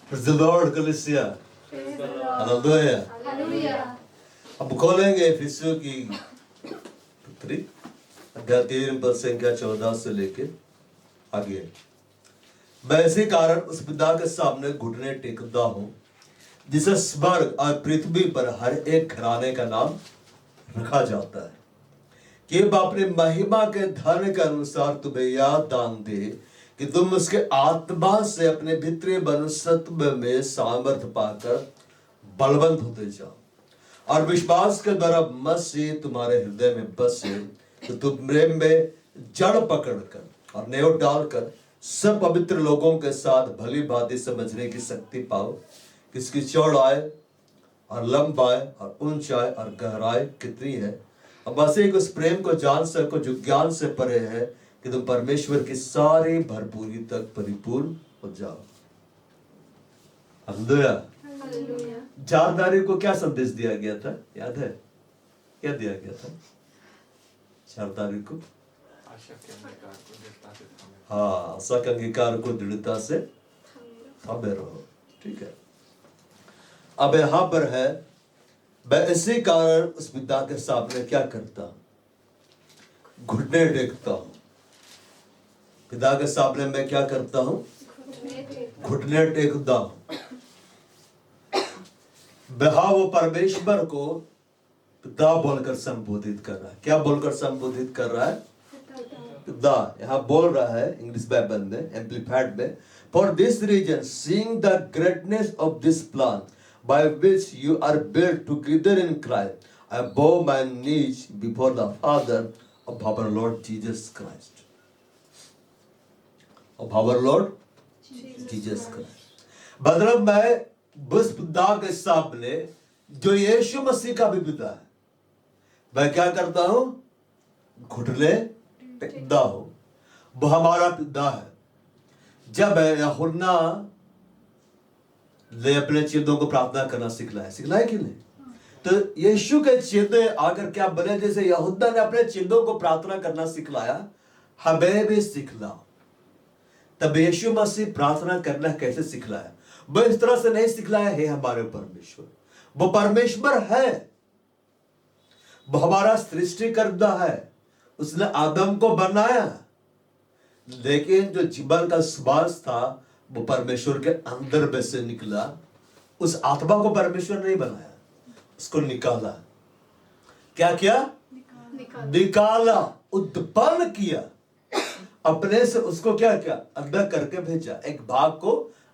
Praise the Lord, कलीसिया। Hallelujah. अब खोलेंगे इफिसियों की पत्री अध्याय 3 पद संख्या 14 से लेके आगे। मैं इसी कारण उस पिता के सामने घुटने टेकता हूँ जिसे स्वर्ग और पृथ्वी पर हर एक घराने का नाम रखा जाता है, कि वह अपनी महिमा के धन के अनुसार तुम्हें यह दान दे कि तुम उसके आत्मा से अपने भीतरी मनुष्यत्व में सामर्थ्य पाकर बलवंत होते जाओ, और विश्वास के द्वारा मसीह तुम्हारे हृदय में बसे, तो तुम प्रेम में जड़ पकड़कर और नेव डालकर सब पवित्र लोगों के साथ भली भांति समझने की शक्ति पाओ, किसकी चौड़ाई और लंबाई और ऊंचाई और गहराई कितनी है, और बस एक उस प्रेम को जान सको जो ज्ञान से परे है, कि तुम परमेश्वर की सारी भरपूरी तक परिपूर्ण हो जाओ। हालेलुया। 4 तारीख को क्या संदेश दिया गया था, याद है? क्या दिया गया था 4 तारीख को? हाँ, आशा के अंगीकार को दृढ़ता से थामे रहो। ठीक है। अब यहां पर है, मैं इसी कारण उस पिता के सामने क्या करता हूं? घुटने टेकता हूं। पिता के सामने मैं क्या करता हूं? घुटने टेकता हूं। वह वो परमेश्वर को पिता बोलकर संबोधित कर रहा है। क्या बोलकर संबोधित कर रहा है? पिता। यहां बोल रहा है इंग्लिश बाइबल में, एम्प्लीफाइड में, for this reason seeing the greatness of this plan by which you are built together in Christ, I bow my knees before the Father of our Lord Jesus Christ. Of our Lord Jesus Christ. मतलब मैं बस पिता के सामने जो यीशु मसीह का भी पिता है, मैं क्या करता हूं? घुटने टेकता हूं। वो हमारा पिता है। जब यूहन्ना ने अपने चेलों को प्रार्थना करना सिखलाया कि नहीं? तो यीशु के चेले आकर क्या बने, जैसे यूहन्ना ने अपने चेलों को प्रार्थना करना सिखलाया, हमें भी सिखलाओ। तब यीशु मसीह प्रार्थना करना कैसे सिखलाया? वो इस तरह से नहीं सिखलाया, हे हमारे परमेश्वर। वो परमेश्वर है, वो हमारा सृष्टिकर्ता है, उसने आदम को बनाया, लेकिन जो जीवन का श्वास था वो परमेश्वर के अंदर में से निकला। उस आत्मा को परमेश्वर नहीं बनाया, उसको निकाला। क्या किया? निकाला, उत्पन्न किया, अपने से उसको क्या किया? अंदर करके भेजा, एक भाग को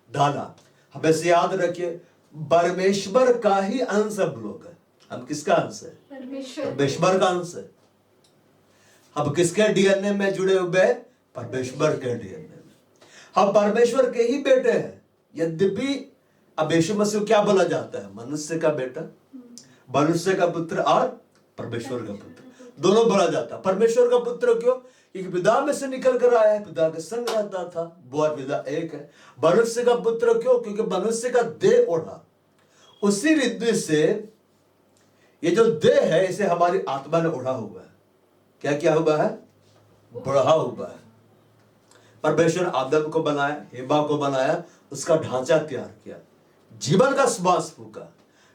डाला। हमें से याद रखिए, परमेश्वर का ही अंश हम लोग है। हम किसका अंश है? परमेश्वर का अंश है। हम किसके डीएनए में जुड़े हुए हैं? परमेश्वर के डीएनए में। हम परमेश्वर के ही बेटे हैं। यद्यपि अब यीशु मसीह क्या बोला जाता है? मनुष्य का बेटा, मनुष्य का पुत्र और परमेश्वर का पुत्र, दोनों बोला जाता है। परमेश्वर का पुत्र क्यों? क्योंकि पिता में से निकल कर आया है, पिता के संग रहता था, वो और पिता एक है। मनुष्य का पुत्र क्यों? क्योंकि मनुष्य का देह ओढ़ा। उसी रीति से ये जो देह है, इसे हमारी आत्मा ने ओढ़ा हुआ है। क्या किया हुआ है? बढ़ा हुआ है। परमेश्वर आदम को बनाया, हेवा को बनाया, उसका ढांचा तैयार किया, जीवन का श्वास फूका,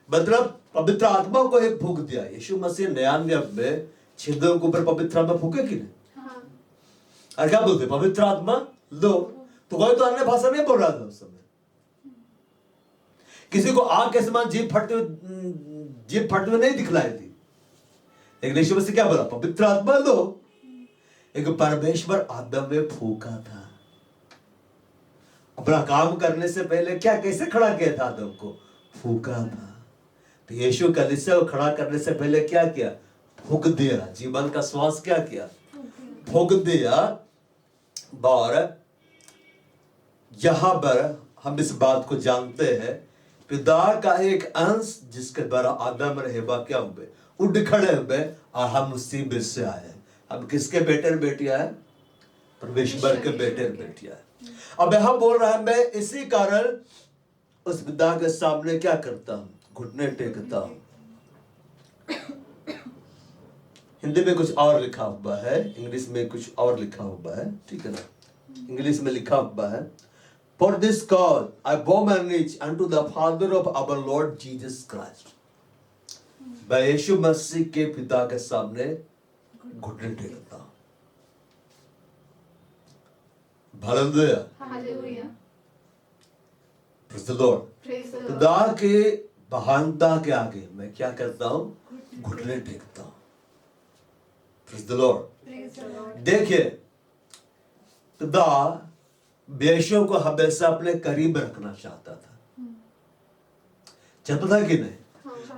मतलब पवित्र आत्मा को एक फूक दिया। यीशु मसीह नया नियम में छेदों के ऊपर पवित्र आत्मा फूके कि नहीं? और क्या बोलते? पवित्र आत्मा लो। तो कोई तो अन्य भाषा नहीं बोल रहा था उस समय। किसी को आग के समान जीभ फटते हुए नहीं दिखलाई थी, लेकिन यीशु मसीह क्या बोला? पवित्र आत्मा लो। एक परमेश्वर आदम में फूका था। अपना काम करने से पहले क्या, कैसे खड़ा किया था? आदम को फूका था। तो यीशु कलीसिया को खड़ा करने से पहले क्या किया? फूक दिया। जीवन का श्वास क्या किया? फूक दिया। और यहां पर हम इस बात को जानते हैं, पिता का एक अंश जिसके द्वारा आदम और हव्वा क्या हुए? उठ खड़े हुए, और हम उसी में से आए। हम किसके बेटे और बेटियां हैं? परमेश्वर के बेटे और बेटियां हैं। अब यहां बोल रहा है, मैं इसी कारण उस पिता के सामने क्या करता हूं? घुटने टेकता हूं। हिंदी में कुछ और लिखा हुआ है, इंग्लिश में कुछ और लिखा हुआ है, ठीक है ना? इंग्लिश में लिखा हुआ है, For this cause I bow my knees unto the Father of our Lord Jesus Christ. मैं यीशु मसीह के पिता के सामने घुटने टेकता हूं। Hallelujah, hallelujah, praise the Lord. Praise the Lord. खुदा के महानता के आगे मैं क्या करता हूं? घुटने टेकता हूं। Praise the Lord. Praise the Lord. देखिए, खुदा बेशों को हमेशा अपने करीब रखना चाहता था, चाहता था कि नहीं?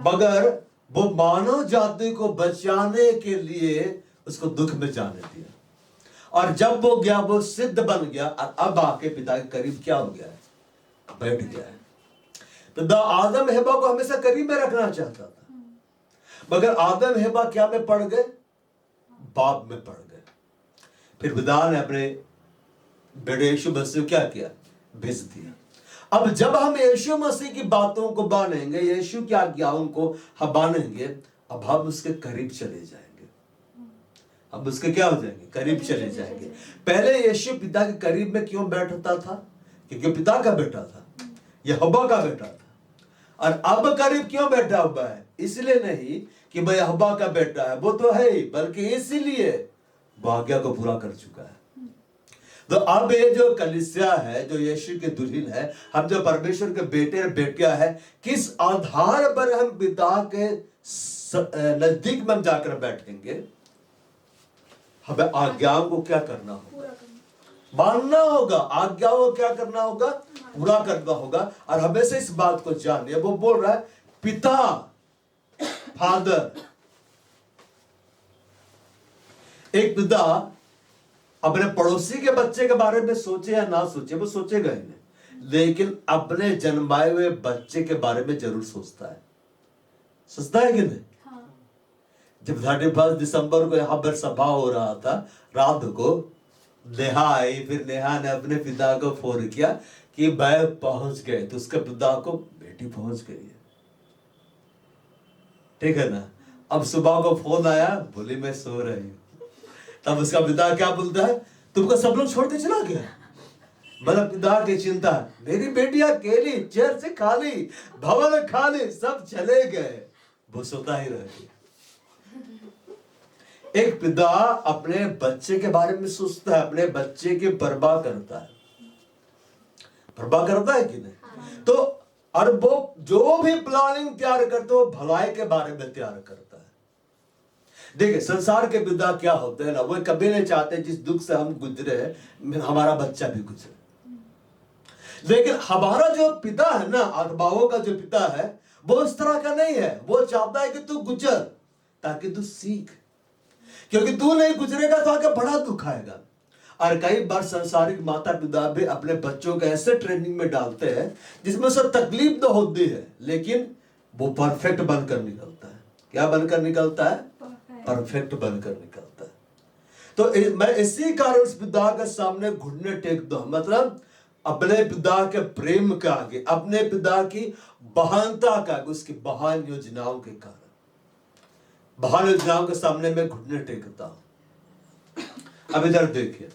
मगर वो मानव जाति को बचाने के लिए उसको दुख में जाने दिया, और जब वो गया वो सिद्ध बन गया, और अब आके पिता के करीब क्या हो गया है? बैठ गया है। तो आदम हेबा को हमेशा करीब में रखना चाहता था, मगर आदम हेबा क्या में पड़ गए? पाप में पड़ गए। फिर खुदा ने अपने बेटे यीशु मसीह क्या किया? भेज दिया। अब जब हम यीशु मसीह की बातों को मानेंगे, यीशु की आज्ञाओं को हम मानेंगे, अब हम उसके करीब चले जाएंगे। अब उसके क्या हो जाएंगे? करीब चले जाएंगे। पहले यीशु पिता के करीब में क्यों बैठता था? क्योंकि पिता का बेटा था, यहोवा का बेटा था। और अब करीब क्यों बैठा हुआ है? इसलिए नहीं कि भाई यहोवा का बेटा है, वो तो है ही, बल्कि इसीलिए वो आज्ञा को पूरा कर चुका है। तो अब ये जो कलीसिया है, जो यीशु की दुल्हन है, हम जो परमेश्वर के बेटे और बेटियां है, किस आधार पर हम पिता के नजदीक में जाकर बैठेंगे? हमें आज्ञाओं को क्या करना होगा? मानना होगा। आज्ञाओं को क्या करना होगा? पूरा करना होगा। और हमेशा इस बात को जानिए, वो बोल रहा है पिता, फादर। एक पिता अपने पड़ोसी के बच्चे के बारे में सोचे या ना सोचे, वो सोचेगा ही नहीं, लेकिन अपने जन्माए हुए बच्चे के बारे में जरूर सोचता है। सोचता है कि नहीं? हाँ। जब 31 दिसंबर को यहाँ पर सभा हो रहा था, रात को नेहा आई, फिर नेहा ने अपने पिता को फोन किया कि भाई पहुंच गए, तो उसके पिता को बेटी पहुंच गई है, ठीक है ना। अब सुबह को फोन आया, बोली मैं सो रही हूँ। तब उसका पिता क्या बोलता है? तुमको सब लोग छोड़ के चला गया। मतलब पिता की चिंता, मेरी बेटी अकेली, चर्च खाली, भवन खाली, सब चले गए, वो सोता ही रह गया। एक पिता अपने बच्चे के बारे में सोचता है, अपने बच्चे की परवाह करता है। परवाह करता है कि नहीं? तो और वो जो भी प्लानिंग तैयार करते हो, भलाई के बारे में तैयार करता है। देखिए, संसार के पिता क्या होते हैं ना, वो कभी नहीं चाहते जिस दुख से हम गुजरे हमारा बच्चा भी गुजरे। लेकिन हमारा जो पिता है ना, आत्माओं का जो पिता है, वो उस तरह का नहीं है। वो चाहता है कि तू गुजर ताकि तू सीख, क्योंकि तू नहीं गुजरेगा तो आगे बड़ा दुख आएगा। और कई बार संसारिक माता पिता भी अपने बच्चों को ऐसे ट्रेनिंग में डालते हैं जिसमें सब तकलीफ तो होती है, लेकिन वो परफेक्ट बनकर निकलता है। क्या बनकर निकलता है? परफेक्ट बनकर निकलता है। तो मैं इसी कारण उस पिता के सामने घुटने टेकता हूं, मतलब अपने पिता के प्रेम के आगे, अपने पिता की महानता का, उसकी महान योजनाओं के कारण, महान योजनाओं के सामने मैं घुटने टेकता हूं। अब इधर देखिए,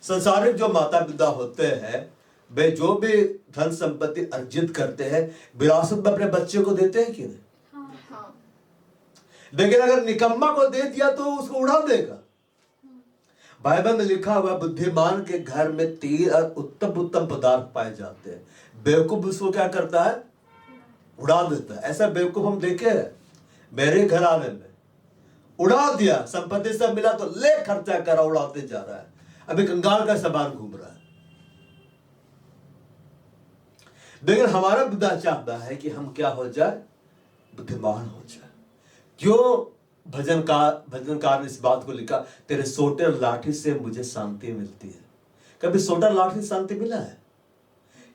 संसारिक जो माता पिता होते हैं, वे जो भी धन संपत्ति अर्जित करते हैं, विरासत में अपने बच्चे को देते हैं कि नहीं? लेकिन अगर निकम्मा को दे दिया तो उसको उड़ा देगा। बाइबल में लिखा हुआ, बुद्धिमान के घर में तेल और उत्तम उत्तम पदार्थ पाए जाते हैं, बेवकूफ उसको क्या करता है? उड़ा देता है। ऐसा बेवकूफ हम देखे हैं मेरे घर आने में, उड़ा दिया, संपत्ति सब मिला तो ले खर्चा करा, उड़ाते जा रहा है, अभी कंगाल का सामान घूम रहा है। लेकिन हमारा पिता चाहता है कि हम क्या हो जाए? बुद्धिमान हो जाए। क्यों? भजनकार ने इस बात को लिखा, तेरे सोटे और लाठी से मुझे शांति मिलती है। कभी सोटा लाठी से शांति मिला है?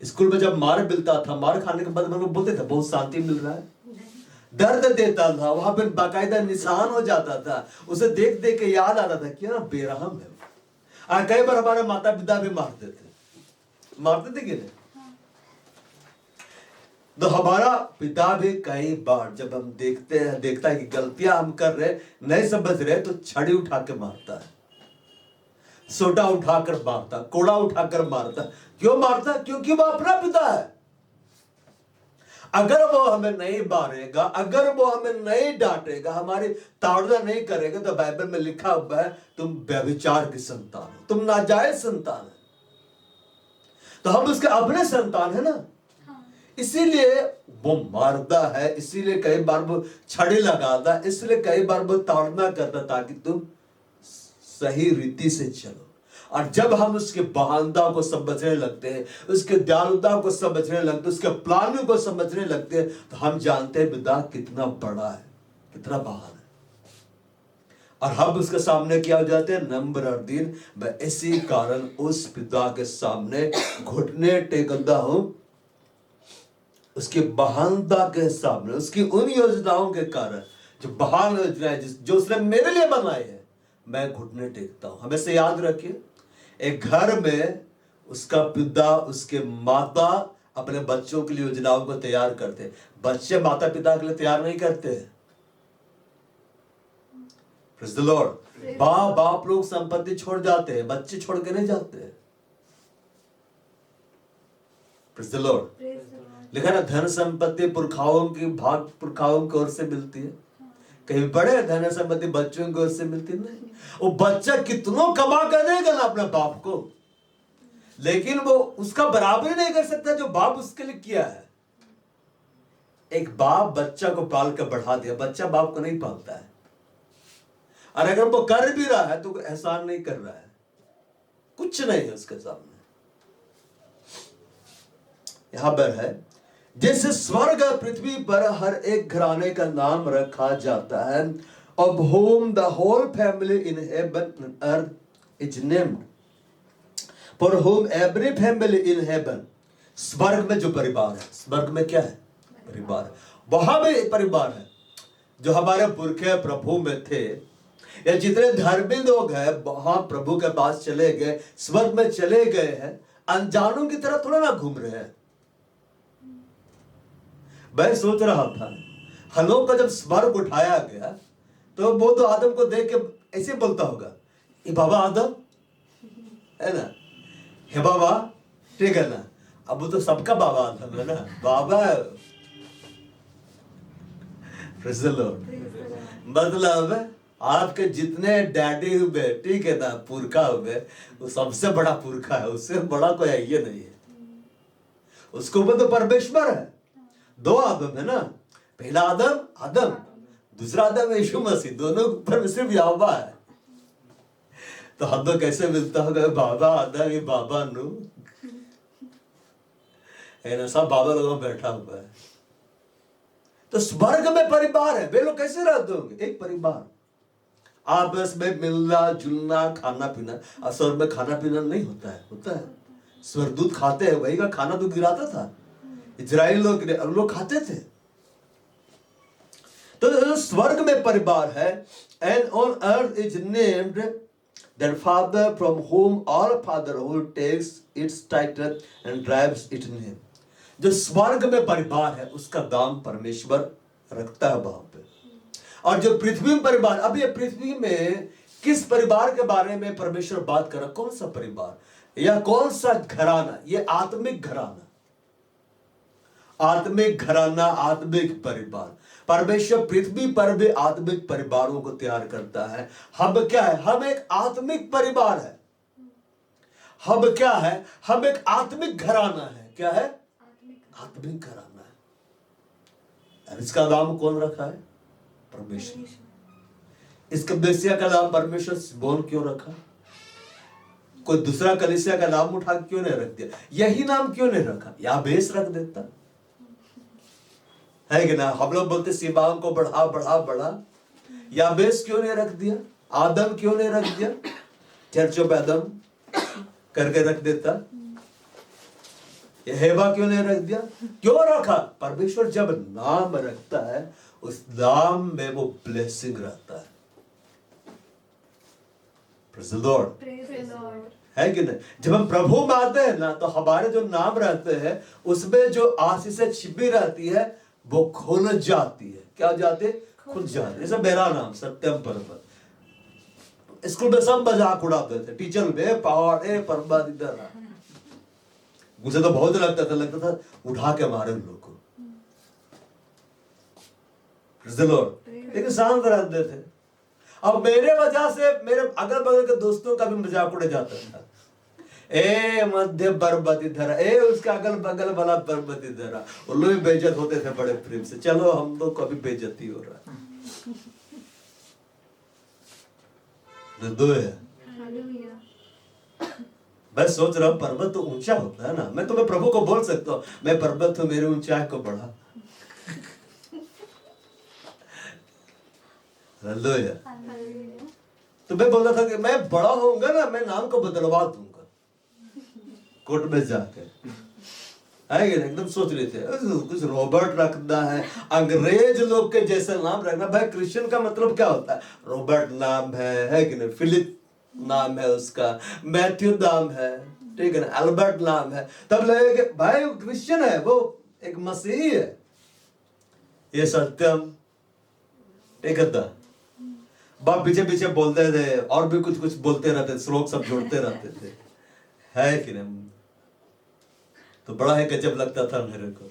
स्कूल में जब मार मिलता था, मार खाने के बाद हम लोग बोलते थे बहुत शांति मिल रहा है। दर्द देता था, वहां पर बाकायदा निशान हो जाता था, उसे देख देख के याद आता था क्या बेरहम है। और कई बार हमारे माता पिता भी मारते थे कि नहीं? तो हमारा पिता भी कई बार जब हम देखता है कि गलतियां हम कर रहे, नहीं समझ रहे, तो छड़ी उठा के मारता है। सोटा उठाकर मारता, कोड़ा उठाकर मारता। क्यों मारता? क्योंकि वो अपना पिता है। अगर वो हमें नहीं मारेगा, अगर वो हमें नहीं डांटेगा, हमारी ताड़ना नहीं करेगा, तो बाइबल में लिखा हुआ है तुम व्यभिचार की संतान हो, तुम नाजायज संतान है। तो हम उसके अपने संतान है ना, इसीलिए वो मारता है, इसीलिए कई बार वो छड़ी लगाता है, इसलिए कई बार वो ताड़ना करता ताकि तुम सही रीति से चलो। और जब हम उसके बहानता को समझने लगते हैं, उसके दयालुता को समझने लगते हैं, उसके प्लानों को समझने लगते हैं, तो हम जानते हैं पिता कितना बड़ा है, कितना महान है। और हम उसके सामने क्या हो जाते हैं? नम्र और दीन। मैं इसी कारण उस पिता के सामने घुटने टेकता हूं, उसकी महानता के सामने, उसकी उन योजनाओं के कारण, जो महान योजनाएं जो उसने मेरे लिए बनाई है, मैं घुटने टेकता हूं। हमेशा याद रखिए, एक घर में उसका पिता, उसके माता अपने बच्चों के लिए योजनाओं को तैयार करते। बच्चे माता पिता के लिए तैयार नहीं करते। Praise the Lord. बाप लोग संपत्ति छोड़ जाते हैं, बच्चे छोड़ के नहीं जाते। Praise the Lord. लिखा ना, धन संपत्ति पुरखाओं की भाग पुरखाओं की ओर से मिलती है। कहीं बड़े धन संपत्ति बच्चों की ओर से मिलती नहीं। वो बच्चा कितनों कमा कर देगा ना अपने बाप को, लेकिन वो उसका बराबरी नहीं कर सकता जो बाप उसके लिए किया है। एक बाप बच्चा को पाल कर बढ़ा दिया, बच्चा बाप को नहीं पालता है। और अगर वो कर भी रहा है तो कोई एहसान नहीं कर रहा है, कुछ नहीं है उसके सामने। यहां पर है, जैसे स्वर्ग और पृथ्वी पर हर एक घराने का नाम रखा जाता है, of whom the whole family in heaven and earth is named, for whom every family in heaven। स्वर्ग में जो परिवार है, स्वर्ग में क्या है? परिवार। वहां भी एक परिवार है जो हमारे पुरखे प्रभु में थे, या जितने धर्मी लोग हैं वहां प्रभु के पास चले गए, स्वर्ग में चले गए हैं। अनजानों की तरह थोड़ा ना घूम रहे हैं। मैं सोच रहा था, हनोक का जब स्वर्ग उठाया गया तो वो तो आदम को देख के ऐसे बोलता होगा, ये बाबा आदम है ना, हे बाबा, ठीक है ना। अब वो तो सबका बाबा आदम है ना, बाबा है। मतलब आपके जितने डैडी हुए, ठीक है ना, पुरखा हुए, वो सबसे बड़ा पुरखा है, उससे बड़ा कोई ये नहीं है। उसके ऊपर तो परमेश्वर है। दो आदम है ना, पहला आदम आदम, दूसरा आदम यीशु मसीह, दोनों पर सिर्फ यहोवा है। तो हम तो कैसे मिलता होगा बाबा आदम, ये बाबा नू है ना, सब बाबा लोगों में बैठा हुआ है। तो स्वर्ग में परिवार है, वे लोग कैसे रहते होंगे? एक परिवार, आपस में मिलना जुलना, खाना पीना। और स्वर्ग में खाना पीना नहीं होता है? होता है। स्वर्गदूत खाते हैं, वही का खाना तो गिराता था, इजराइल लोग खाते थे। तो स्वर्ग में परिवार है। And on earth is named that father from whom all fatherhood takes its title and derives it name. जो स्वर्ग में परिवार है उसका दाम परमेश्वर रखता है वहां पे। और जो पृथ्वी में परिवार, अब ये पृथ्वी में किस परिवार के बारे में परमेश्वर बात कर रहा? कौन सा परिवार या कौन सा घराना? ये आत्मिक घराना, आत्मिक घराना, आत्मिक परिवार। परमेश्वर पृथ्वी पर भी आत्मिक परिवारों को तैयार करता है। हम क्या है? हम एक आत्मिक परिवार है। हम क्या है? हम एक आत्मिक घराना है। क्या है? आत्मिक घराना है। और इसका नाम कौन रखा है? परमेश्वर। इस कलीसिया का नाम परमेश्वर बोल क्यों रखा? कोई दूसरा कलीसिया का नाम उठा क्यों नहीं रख दिया? यही नाम क्यों नहीं रखा? याबेस रख देता है कि ना। हम लोग बोलते सीबाओं को बढ़ा बढ़ा बढ़ा, याबेस क्यों नहीं रख दिया? आदम क्यों नहीं रख दिया? चर्च ऑफ आदम करके रख देता। ये हेवा क्यों नहीं रख दिया? क्यों रखा? परमेश्वर जब नाम रखता है उस नाम में वो ब्लेसिंग रहता है। प्रेज़ द लॉर्ड, है कि नहीं? जब हम प्रभु में आते हैं ना, तो हमारे जो नाम रहते हैं उसमें जो आशीषें छिपी रहती है वो खुल जाती है। क्या जाते? खुल जाती है। जैसे मेरा नाम सत्यम परम, स्कूल में सब मजाक उड़ाते थे, टीचर में पहाड़ ए पर्वत इधर। मुझे तो बहुत लगता था उठा के मारे उन लोग को। लेकिन शांत रहते थे। अब मेरे वजह से मेरे अगल बगल के दोस्तों का भी मजाक उड़ जाता था। ए मध्य पर्वत इधर, ए उसके अगल बगल वाला पर्वत इधर। उन लोग भी बेइज्जत होते थे बड़े प्रेम से। चलो हम लोग को भी बेइज्जती हो रहा है। दो है। मैं सोच रहा हूँ पर्वत तो ऊंचा होता है ना। मैं तुम्हें प्रभु को बोल सकता हूँ, मैं पर्वत हूँ, मेरी ऊंचाई को बढ़ा। तो मैं बोल रहा था कि मैं बड़ा होऊंगा ना, मैं नाम को बदलवा दूंगा कोर्ट में जाकर। आएंगे ना, एकदम सोच रहे थे कुछ रॉबर्ट रखना है, अंग्रेज लोग के जैसा नाम रखना। भाई क्रिश्चियन का मतलब क्या होता है? रॉबर्ट नाम है कि नहीं, फिलिप नाम है उसका, मैथ्यू नाम है, ठीक है ना, अल्बर्ट नाम है। तब लगेगा भाई वो क्रिश्चियन है, वो एक मसीही है। ये सत्यम एक बाप पीछे पीछे बोलते थे और भी कुछ कुछ बोलते रहते, श्लोक सब जोड़ते रहते थे, है कि नहीं। तो बड़ा ही गजब लगता था मेरे को।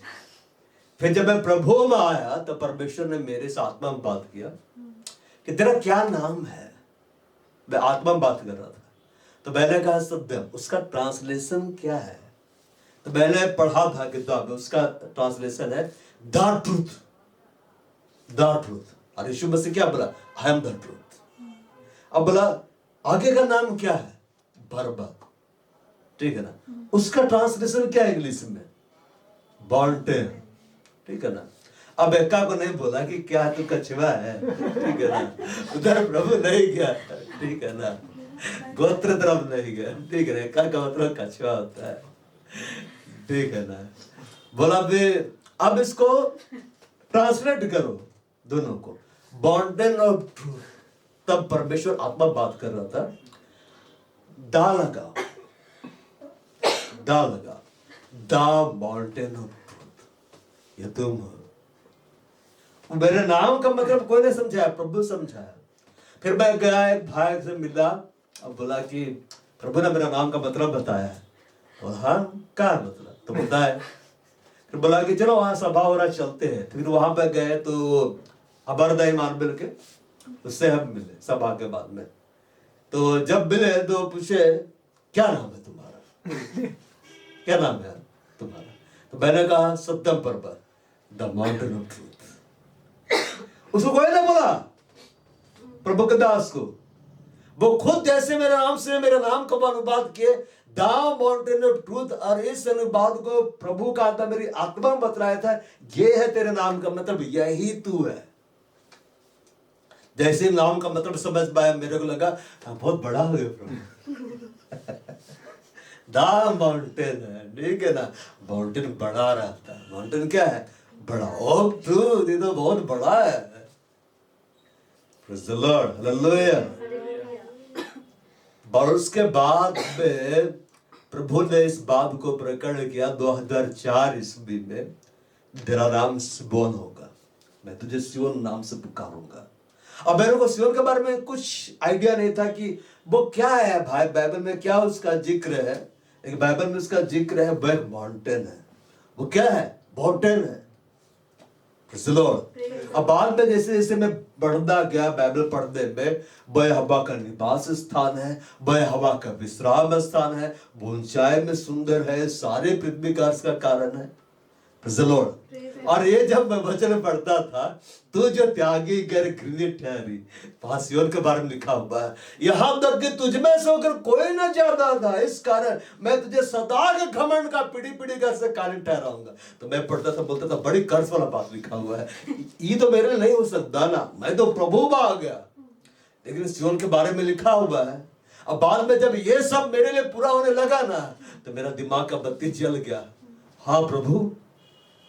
फिर जब मैं प्रभु में आया तो परमेश्वर ने मेरे से आत्मा में बात किया कि तेरा क्या नाम है। मैं आत्मा में बात कर रहा था। तो मैंने कहा सत्यम, उसका ट्रांसलेशन क्या है? तो मैंने पढ़ा था किताब में, उसका ट्रांसलेशन है द ट्रूथ। The truth. और यीशु मसीह क्या बोला? I am the truth. अब बोला आगे का नाम क्या है? बरबा, ठीक है ना। उसका ट्रांसलेशन क्या है इंग्लिश में? बॉन्टेन, ठीक है ना। अब एका को नहीं बोला कि क्या तू कछुआ है, ठीक है ना। उधर प्रभु नहीं गया, ठीक है ना। गोत्र तरफ नहीं गया, ठीक है ना। एका का मतलब कछुआ होता है, ठीक है ना। बोला भी अब इसको ट्रांसलेट करो दोनों को, बॉन्टेन और ट्रूथ। तब परमेश्वर आत्मा बात कर रहा था। दा लगा, दा लगा, द माउंटेन ऑफ ट्रूथ। ये तुम हो। मेरे नाम का मतलब कोई नहीं समझाया, प्रभु समझाया। फिर मैं गया, एक भाई से मिला, अब बोला कि प्रभु ने मेरा नाम का मतलब बताया है। और हाँ, क्या मतलब? तो बताया। फिर बोला कि चलो वहां सभा हो रहा, चलते हैं। फिर वहां पर गए तो अबरदाई मान मिल के उससे हम मिले सभा के बाद में। तो जब मिले तो पूछे क्या नाम है तुम्हारा? क्या नाम है तुम्हारा? तो मैंने कहा सत्यम पर्वत, द माउंटेन ऑफ ट्रूथ। उसको कोई ना बोला, प्रभु के दास को। वो खुद जैसे मेरे नाम से मेरे नाम को अनुवाद किए द माउंटेन ऑफ ट्रूथ, और इस अनुवाद को प्रभु का आत्मा मेरी आत्मा में बतलाया था, ये है तेरे नाम का मतलब, यही तू है। जैसे नाम का मतलब समझ पाया, मेरे को लगा बहुत बड़ा हो गया प्रभु। द माउंटेन है, ठीक है ना। माउंटेन बड़ा रहता है। माउंटेन क्या है? बड़ा। ओ ट्रूथ, ये तो बहुत बड़ा है। Praise the Lord, hallelujah. और उसके बाद में प्रभु ने इस बात को प्रकट किया 2004 ईस्वी में, तेरा नाम सिबोन होगा, मैं तुझे सियोन नाम से पुकारूंगा। अब मेरे को सियोन के बारे में कुछ आइडिया नहीं था कि वो क्या है भाई, बाइबल में क्या उसका जिक्र है। एक बाइबल में उसका जिक्र है, वह एक माउंटेन है। वो क्या है? माउंटेन है। अब बाद में जैसे जैसे मैं बढ़ता गया बाइबल पढ़ने में, वह हवा का निवास स्थान है, वह हवा का विश्राम स्थान है, वो ऊंचाई में सुंदर है, सारे पृथ्वी का का कारण है। और ये जब मैं वचन पढ़ता था, तू जो त्यागी कर घृणित ठहरी, सिय्योन के बारे में लिखा हुआ है, यहां तक कि तुझ में से होकर कोई न जाता था, इस कारण मैं तुझे सदा के घमंड का पीढ़ी पीढ़ी का से कारण ठहराऊंगा। तो मैं पढ़ता था, बोलता था बड़ी कर्ज वाला बात लिखा हुआ है, ये तो मेरे लिए नहीं हो सकता ना, मैं तो प्रभु में आ गया। लेकिन सिय्योन के बारे में लिखा हुआ है। अब बाद में जब ये सब मेरे लिए पूरा होने लगा ना, तो मेरा दिमाग का बत्ती जल गया। हाँ प्रभु,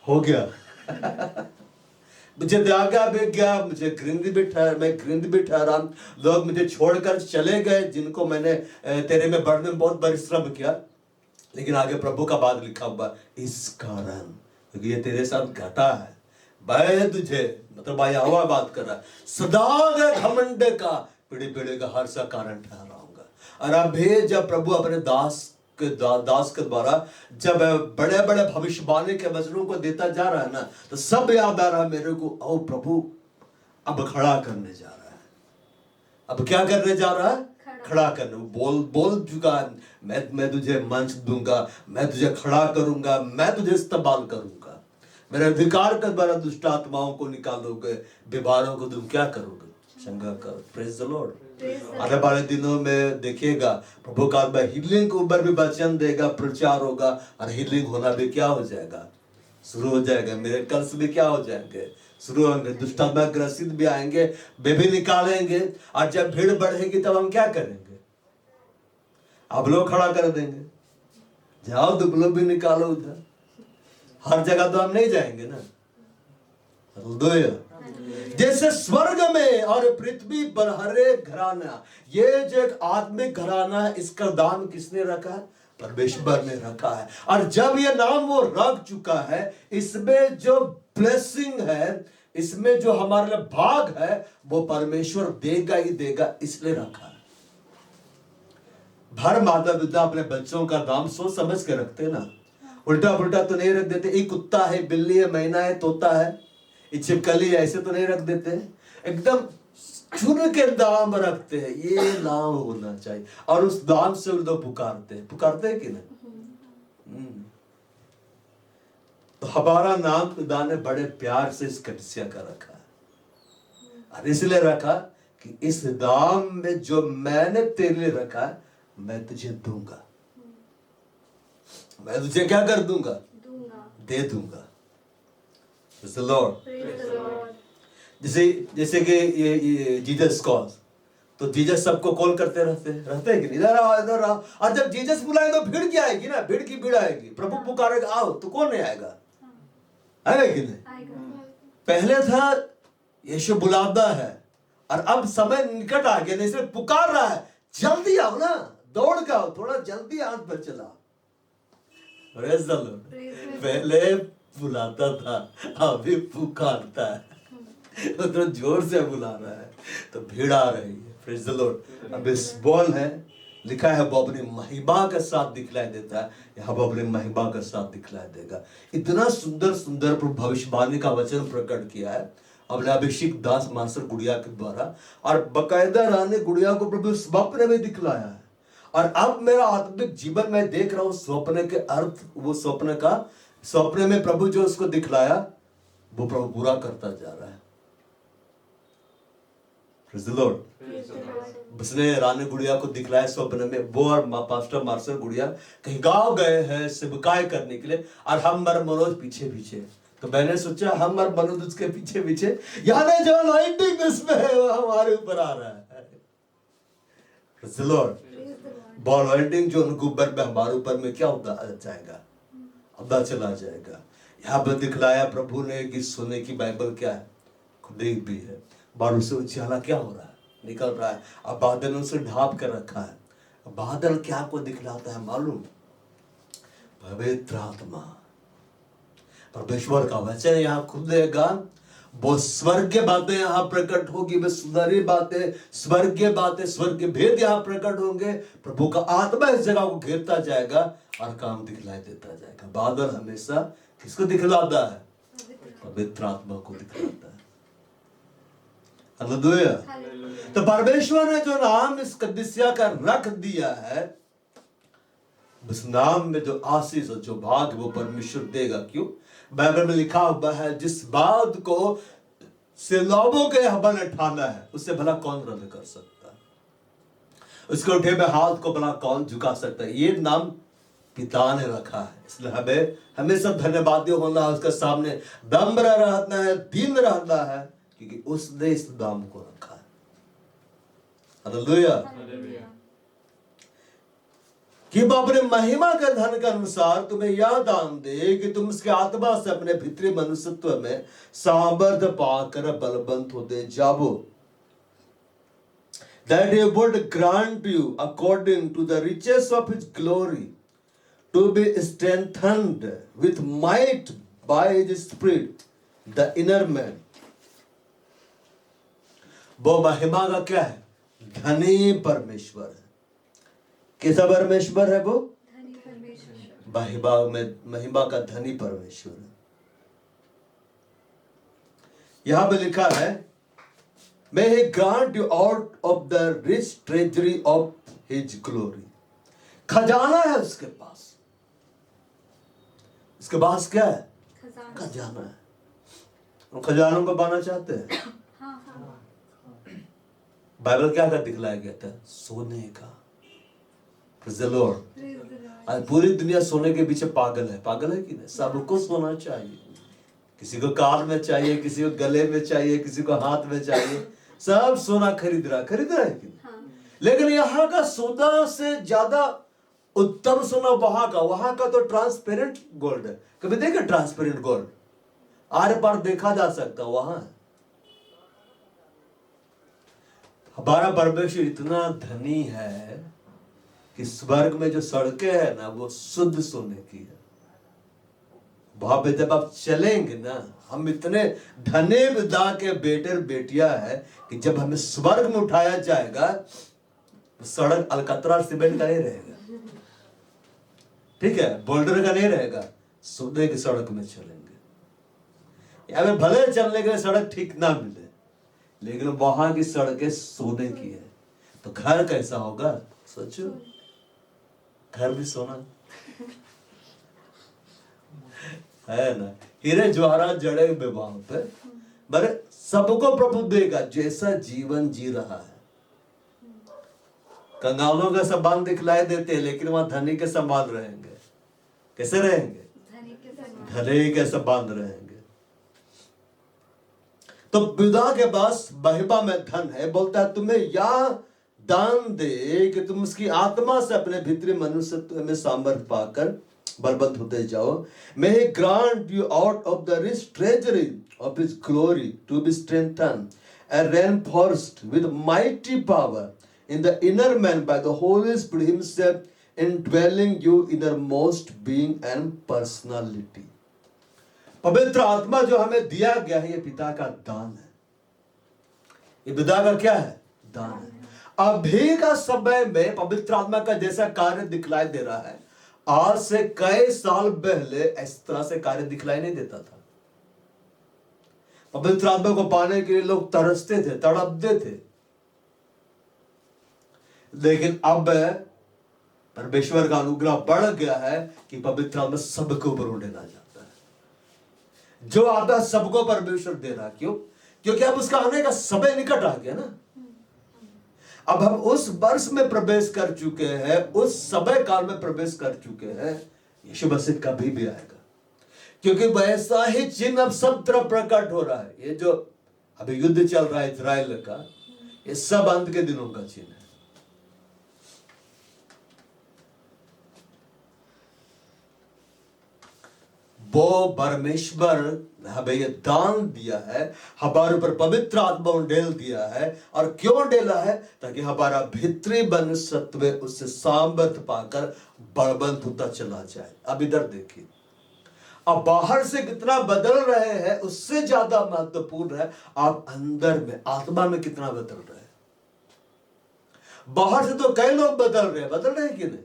हो गया। मुझे त्यागा भी गया, मुझे मैं घृणित भी ठहरा। लोग मुझे छोड़कर चले गए जिनको मैंने तेरे में बढ़ने में बहुत परिश्रम किया, लेकिन आगे प्रभु का बात लिखा हुआ, इस कारण, क्योंकि ये तेरे साथ घटा है, मैं तुझे, मतलब भाई हवा बात कर रहा है, सदा के घमंड का पीढ़ी पीढ़ी का हर्ष का कारण ठहराऊंगा। और अभी जब प्रभु अपने दास के द्वारा जब बड़े बड़े भविष्यवाणी के वचनों को देता जा रहा है ना, तो सब याद आ रहा है मेरे को, ओ प्रभु अब खड़ा करने जा रहा है। अब क्या करने जा रहा है? खड़ा करने। बोल चुका है, मैं तुझे मंच दूंगा, मैं तुझे खड़ा करूंगा, मैं तुझे इस्तेमाल करूंगा, मेरे अधिकार के द्वारा दुष्ट आत्माओं को निकालोगे, बीमारों को तुम क्या करोगे? चंगा कर। Praise the Lord. आने वाले दिनों में देखिएगा प्रभु का आत्मा हीलिंग के ऊपर भी वचन देगा, प्रचार होगा, और हीलिंग होना भी क्या हो जाएगा? शुरू हो जाएगा। मेरे कल्स भी क्या हो जाएंगे? शुरू होंगे। दुष्ट आत्मा ग्रसित भी आएंगे, वे भी निकालेंगे। और जब भीड़ बढ़ेगी तब हम क्या करेंगे? आप लोग खड़ा कर देंगे, जाओ तुम लोग भी निकालो उधर। हर जगह तो हम नहीं जाएंगे ना। जैसे स्वर्ग में और पृथ्वी पर हर एक घराना, ये जो एक आत्मिक घराना है, इसका दाम किसने रखा है? परमेश्वर ने रखा है। और जब ये नाम वो रख चुका है, इसमें जो ब्लेसिंग है, इसमें जो हमारे लिए भाग है, वो परमेश्वर देगा ही देगा, इसलिए रखा है। हर माता पिता अपने बच्चों का दाम सोच समझ के रखते ना, उल्टा पुल्टा तो नहीं रख देते। एक कुत्ता है, बिल्ली है, मैना है, तोता है, छिपकली है, ऐसे तो नहीं रख देते। एकदम चुन के दाम रखते हैं, ये नाम होना चाहिए। और उस दाम से उनको पुकारते हैं कि नहीं? तो हमारा नाम खुदा ने बड़े प्यार से इस कलिसिया का रखा है, और इसलिए रखा कि इस दाम में जो मैंने तेरे लिए रखा है, मैं तुझे दूंगा। मैं तुझे क्या कर दूंगा? दे दूंगा। लॉर्ड। जैसे कि ये जीसस कॉल, तो जीसस सबको कॉल करते रहते हैं कि इधर आओ, इधर आओ। और जब जीसस बुलाए तो भीड़ क्या आएगी ना, भीड़ की भीड़ आएगी। प्रभु पुकारेगा आओ, तो कौन नहीं आएगा? आएगा कि नहीं? पहले था यीशु बुलाता है, और अब समय निकट आ गया, इसलिए पुकार रहा है, जल्दी आओ ना, दौड़ के आओ, थोड़ा जल्दी हाथ पर चलाओ। पहले बुलाता था, अभी पुकारता है। तो जोर से बुला रहा है, तो भीड़ आ रही है। Praise the Lord. अब इस बॉल है, लिखा है वो अपनी महिमा के साथ दिखलाई देता है, यहाँ वो अपनी महिमा के साथ दिखलाई देगा। इतना सुंदर सुंदर भविष्यवाणी का वचन प्रकट किया है अपने अभिषेक दास मास्टर गुड़िया के द्वारा, और बकायदा रानी गुड़िया को प्रभु स्वप्न में दिखलाया है। और अब मेरा आत्मिक जीवन में देख रहा हूं स्वप्न के अर्थ, वो स्वप्न में प्रभु जो उसको दिखलाया, वो प्रभु पूरा करता जा रहा है। Praise the Lord. उसने रानी गुड़िया को दिखलाया स्वप्न में, वो और पास्टर मार्शल गुड़िया कहीं गांव गए हैं सेवकाई करने के लिए, और हम और मनोज पीछे पीछे। तो मैंने सोचा हम और मनोज उसके पीछे पीछे, यानी जो लाइटिंग इसमें है वो हमारे ऊपर आ रहा है। Praise the Lord. बॉलवेल्डिंग जो उनको ऊपर में हमारे ऊपर में क्या होता जाएगा, अब्दा चला जाएगा। यहाँ पर दिखलाया प्रभु ने कि सोने की बाइबल क्या है, खुदी भी है। बारू से उछाला क्या हो रहा है, निकल रहा है। अब बादलों से ढांप कर रखा है। बादल क्या को दिखलाता है मालूम? पवित्र आत्मा, परमेश्वर का वचन यहाँ खुलेगा, वो स्वर्गीय बातें यहाँ प्रकट होगी, वे सुंदरी बातें, स्वर्गीय बातें, स्वर्गीय भेद यहाँ प्रकट होंगे। प्रभु का आत्मा इस जगह को घेरता जाएगा और काम दिखलाई देता जाएगा। बादल हमेशा किसको दिखलाता है? पवित्र आत्मा को दिखलाता है। हालेलुया। तो परमेश्वर ने जो नाम इस कलीसिया का रख दिया है, उस नाम में जो आशीष और जो भाग वो परमेश्वर देगा। क्यों? बाइबल में लिखा हुआ है, जिस बात को सिलाबों के हबल ठाना है, उससे भला कौन रद्द कर सकता है? उसके उठे हुए हाथ को भला कौन झुका सकता है? ये नाम पिता ने रखा है, इसलिए हमें हमेशा धन्यवादी होना, उसके सामने दम्र रहना है, दीन रहना है, क्योंकि उसने इस नाम को रखा है। हालेलुया। कि वो अपने महिमा के धन के अनुसार तुम्हें यह दान दे कि तुम उसके आत्मा से अपने भीतरी मनुष्यत्व में सामर्थ्य पाकर बलवंत होते जाओ। That he would grant you according to the riches of his glory to be strengthened with might by his spirit, the inner man. वो महिमा का क्या है? धनी परमेश्वर है। कैसा परमेश्वर है वो? महिमा का धनी परमेश्वर है। यहां पे लिखा है, May he grant you out of the rich treasury of his glory। खजाना है उसके पास। इसके पास क्या है? खजाना है। हम खजानों को पाना चाहते हैं। बाइबल क्या का दिखलाया गया था? सोने का। Praise the Lord। आज पूरी दुनिया सोने के पीछे पागल है कि नहीं? सबको सोना चाहिए। किसी को कान में चाहिए, किसी को गले में चाहिए, किसी को हाथ में चाहिए। सब सोना खरीद रहा है कि नहीं? लेकिन यहाँ का सोना से ज्यादा उत्तम सोना वहां का तो ट्रांसपेरेंट गोल्ड है। कभी देखे ट्रांसपेरेंट गोल्ड? आर पार देखा जा सकता वहां। हमारा परमेश्वर इतना धनी है कि स्वर्ग में जो सड़कें हैं ना, वो शुद्ध सोने की है। वहां पे जब आप चलेंगे ना, हम इतने धनी पिता के बेटे बेटियां हैं कि जब हमें स्वर्ग में उठाया जाएगा, तो सड़क अलकतरा सीमेंट का नहीं रहेगा, ठीक है, बोल्डर का नहीं रहेगा, सोने की सड़क में चलेंगे। यहाँ भले चलने के लिए सड़क ठीक ना मिले, लेकिन वहां की सड़कें सोने की है। तो घर कैसा होगा सोचो, घर भी सोना है ना। हीरे ज्वाहरात जड़े विवाह पे, पर सबको प्रभु देगा जैसा जीवन जी रहा है। कंगालों का संबंध दिखलाई देते हैं, लेकिन वहां धनी के संबंध रहेंगे। कैसे रहेंगे? धनी के संबंध रहेंगे। तो पिता के पास महिमा में धन है, बोलता है तुम्हें या दान दे कि तुम उसकी आत्मा से अपने भीतरी मनुष्यत्व में सामर्थ्य पाकर बलवंत होते जाओ। May he grant you out of the rich treasury of his glory to be strengthened and reinforced with mighty power in the inner man by the Holy Spirit himself, indwelling you innermost being and personality। पवित्र आत्मा जो हमें दिया गया है, ये पिता का दान है। ये पिता का क्या है? दान है। अभी का समय में पवित्र आत्मा का जैसा कार्य दिखलाई दे रहा है, आज से कई साल पहले इस तरह से कार्य दिखलाई नहीं देता था। पवित्र आत्मा को पाने के लिए लोग तरसते थे, तड़पते थे, लेकिन अब परमेश्वर का अनुग्रह बढ़ गया है कि पवित्र आत्मा सबके ऊपर उड़ेला जाता है। जो आता है सबको परमेश्वर दे रहा। क्यों? क्योंकि अब उसका आने का समय निकट आ गया ना। अब हम उस वर्ष में प्रवेश कर चुके हैं, उस समय काल में प्रवेश कर चुके हैं। यीशु मसीह कभी भी आएगा, क्योंकि वैसा ही चिन्ह अब सब तरफ प्रकट हो रहा है। ये जो अभी युद्ध चल रहा है इजराइल का, ये सब अंत के दिनों का चिन्ह है। वो परमेश्वर हमें ये दान दिया है, हमारे ऊपर पवित्र आत्मा उंडेल दिया है। और क्यों डेला है? ताकि हमारा भीतरी मनुष्यत्व उससे सामर्थ्य पाकर बलवंत होता चला जाए। अब इधर देखिए, अब बाहर से कितना बदल रहे हैं उससे ज्यादा महत्वपूर्ण है आप अंदर में आत्मा में कितना बदल रहे हैं। बाहर से तो कई लोग बदल रहे हैं कि नहीं?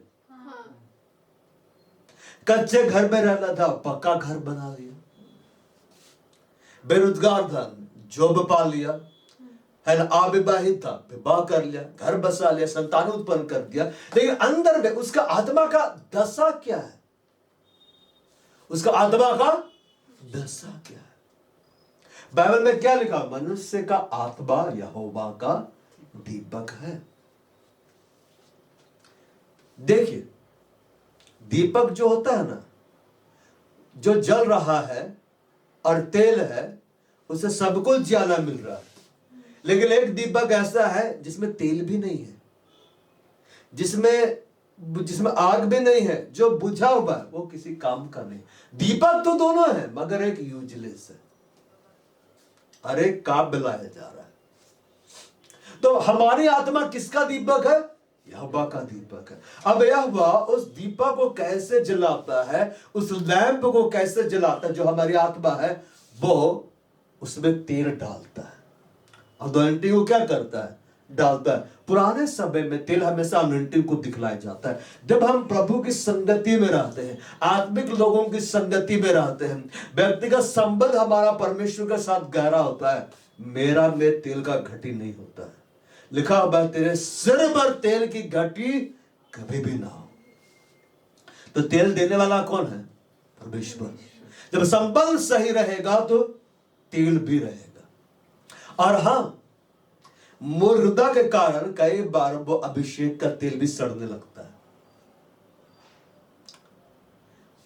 कच्चे घर में रहना था, पक्का घर बना लिया। बेरोजगार था, जॉब पा लिया, है ना। अविवाहित था, विवाह कर लिया, घर बसा लिया, संतान उत्पन्न कर दिया। लेकिन अंदर में उसका आत्मा का दशा क्या है? उसका आत्मा का दशा क्या है? बाइबल में क्या लिखा? मनुष्य का आत्मा यहोवा का दीपक है। देखिए, दीपक जो होता है ना, जो जल रहा है और तेल है, उसे सब कुछ ज्यादा मिल रहा है। लेकिन एक दीपक ऐसा है जिसमें तेल भी नहीं है, जिसमें आग भी नहीं है, जो बुझा हुआ है, वो किसी काम का नहीं। दीपक तो दोनों है, मगर एक यूजलेस है और एक काम में लाया जा रहा है। तो हमारी आत्मा किसका दीपक है? यहोवा का दीपक है। अब यहोवा उस दीपक को कैसे जलाता है, उस लैंप को कैसे जलाता है जो हमारी आत्मा है, वो उसमें तेल डालता है। अनॉइंटिंग को क्या करता है? डालता है। पुराने समय में तेल हमेशा अनॉइंटिंग को दिखलाया जाता है। जब हम प्रभु की संगति में रहते हैं, आत्मिक लोगों की संगति में रहते हैं, व्यक्तिगत संबंध हमारा परमेश्वर के साथ गहरा होता है, मेरा में तेल का घटी नहीं होता है। लिखा हुआ तेरे सिर पर तेल की घटी कभी भी ना हो। तो तेल देने वाला कौन है? परमेश्वर। जब संबंध सही रहेगा तो तेल भी रहेगा। और हाँ, मूर्खता के कारण कई बार वो अभिषेक का तेल भी सड़ने लगता है।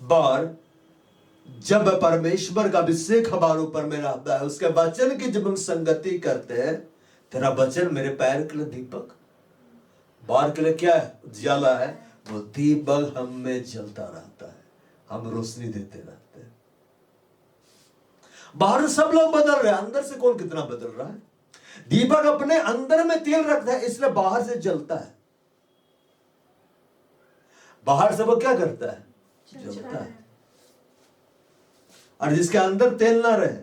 बार जब परमेश्वर का अभिषेक हमारे ऊपर में रहता है, उसके वचन की जब हम संगति करते हैं, तेरा वचन मेरे पैर के लिए दीपक, बार के लिए क्या है? उजाला है। वो दीपक हम में जलता रहता है, हम रोशनी देते रहते हैं। बाहर सब लोग बदल रहे हैं, अंदर से कौन कितना बदल रहा है? दीपक अपने अंदर में तेल रखता है, इसलिए बाहर से जलता है। बाहर से वो क्या करता है? जलता है। और जिसके अंदर तेल ना रहे,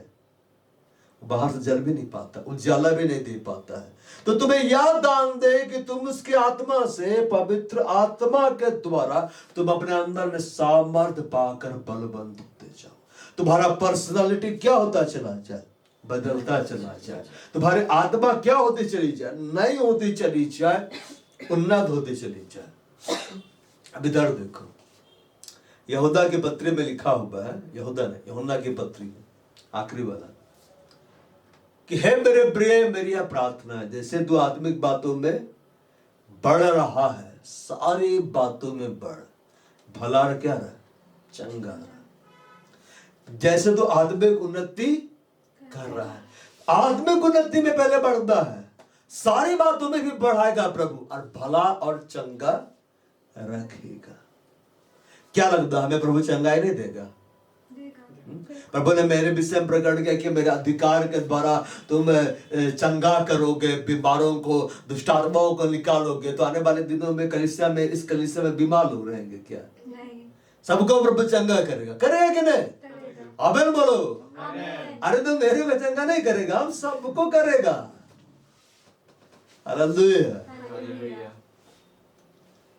बाहर से जल भी नहीं पाता, उजाला भी नहीं दे पाता है। तो तुम्हें याद दान दे कि तुम उसकी आत्मा से, पवित्र आत्मा के द्वारा तुम अपने अंदर में सामर्थ्य पाकर बलवंत होते जाओ। तुम्हारा पर्सनालिटी क्या होता चला जाए? बदलता चला जाए। तुम्हारी आत्मा क्या होती चली जाए? नई होती चली जाए, उन्नत होती चली जाए। अब इधर देखो, यहूदा की पत्री में लिखा हुआ है, यूहन्ना की पत्री में आखिरी वाला, कि हे मेरे प्रिय, मेरी यह प्रार्थना है, जैसे तू आत्मिक बातों में बढ़ रहा है, सारी बातों में बढ़, भला क्या रहा? चंगा रहा। जैसे तू आत्मिक उन्नति कर रहा है, आत्मिक उन्नति में पहले बढ़ता है, सारी बातों में भी बढ़ाएगा प्रभु, और भला और चंगा रखेगा। क्या लगता है हमें प्रभु चंगाई नहीं देगा? प्रभु ने मेरे विषय में प्रकट किया कि मेरे अधिकार के द्वारा तुम चंगा करोगे, बीमारों को, दुष्टात्माओं को निकालोगे। तो आने वाले दिनों में कलीसिया में, इस कलीसिया में बीमार लोग रहेंगे क्या? नहीं। सबको प्रभु चंगा करेगा। करेगा कि नहीं? आमीन बोलो। अरे तो मेरे को चंगा नहीं करेगा, हम सबको करेगा। हालेलुया।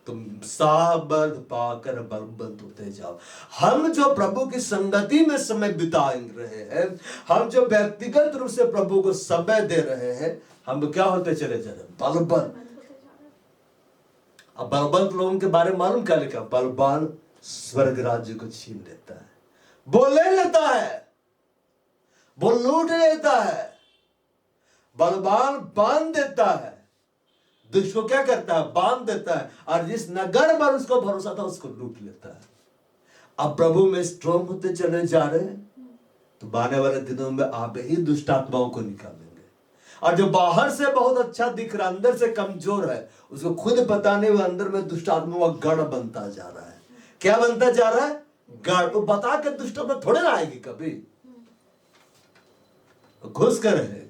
तुम सामर्थ पाकर बलवंत होते जाओ। हम जो प्रभु की संगति में समय बिता रहे हैं, हम जो व्यक्तिगत रूप से प्रभु को समय दे रहे हैं, हम क्या होते चले जा रहे? बलवंत। अब बलवंत लोगों के बारे में मालूम क्या लिखा? बलवान स्वर्ग राज्य को छीन लेता है, वो ले लेता है, वो लूट लेता है। बलवान बांध देता है, दुष्ट को क्या करता है? बांध देता है, और जिस नगर पर उसको भरोसा था उसको लूट लेता है। अब प्रभु में स्ट्रॉन्ग होते चले जा रहे हैं, तो आने वाले दिनों में आप ही दुष्ट आत्माओं को निकालेंगे। और जो बाहर से बहुत अच्छा दिख रहा है, अंदर से कमजोर है, उसको खुद पता नहीं, वो अंदर में दुष्ट आत्माओं का गढ़ बनता जा रहा है। क्या बनता जा रहा है? गढ़। वो बता के दुष्ट आत्मा थोड़े ना आएगी, कभी घुस कर रहेगी।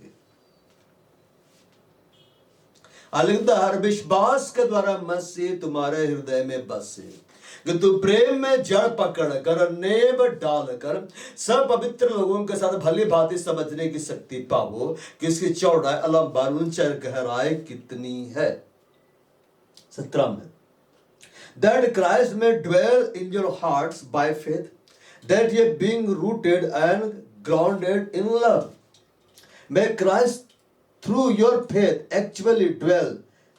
अलिखता हर विश्वास के द्वारा मसीह तुम्हारे हृदय में बसे, कि तू प्रेम में जड़ पकड़ कर, नेब डालकर सब पवित्र लोगों के साथ भली भांति समझने की शक्ति पाओ कि इसकी चौड़ाई, लंबाई, ऊंचाई, गहराई कितनी है। 17 में, that Christ may dwell in your hearts by faith, that ye being rooted and grounded in love, may Christ through your faith actually dwell,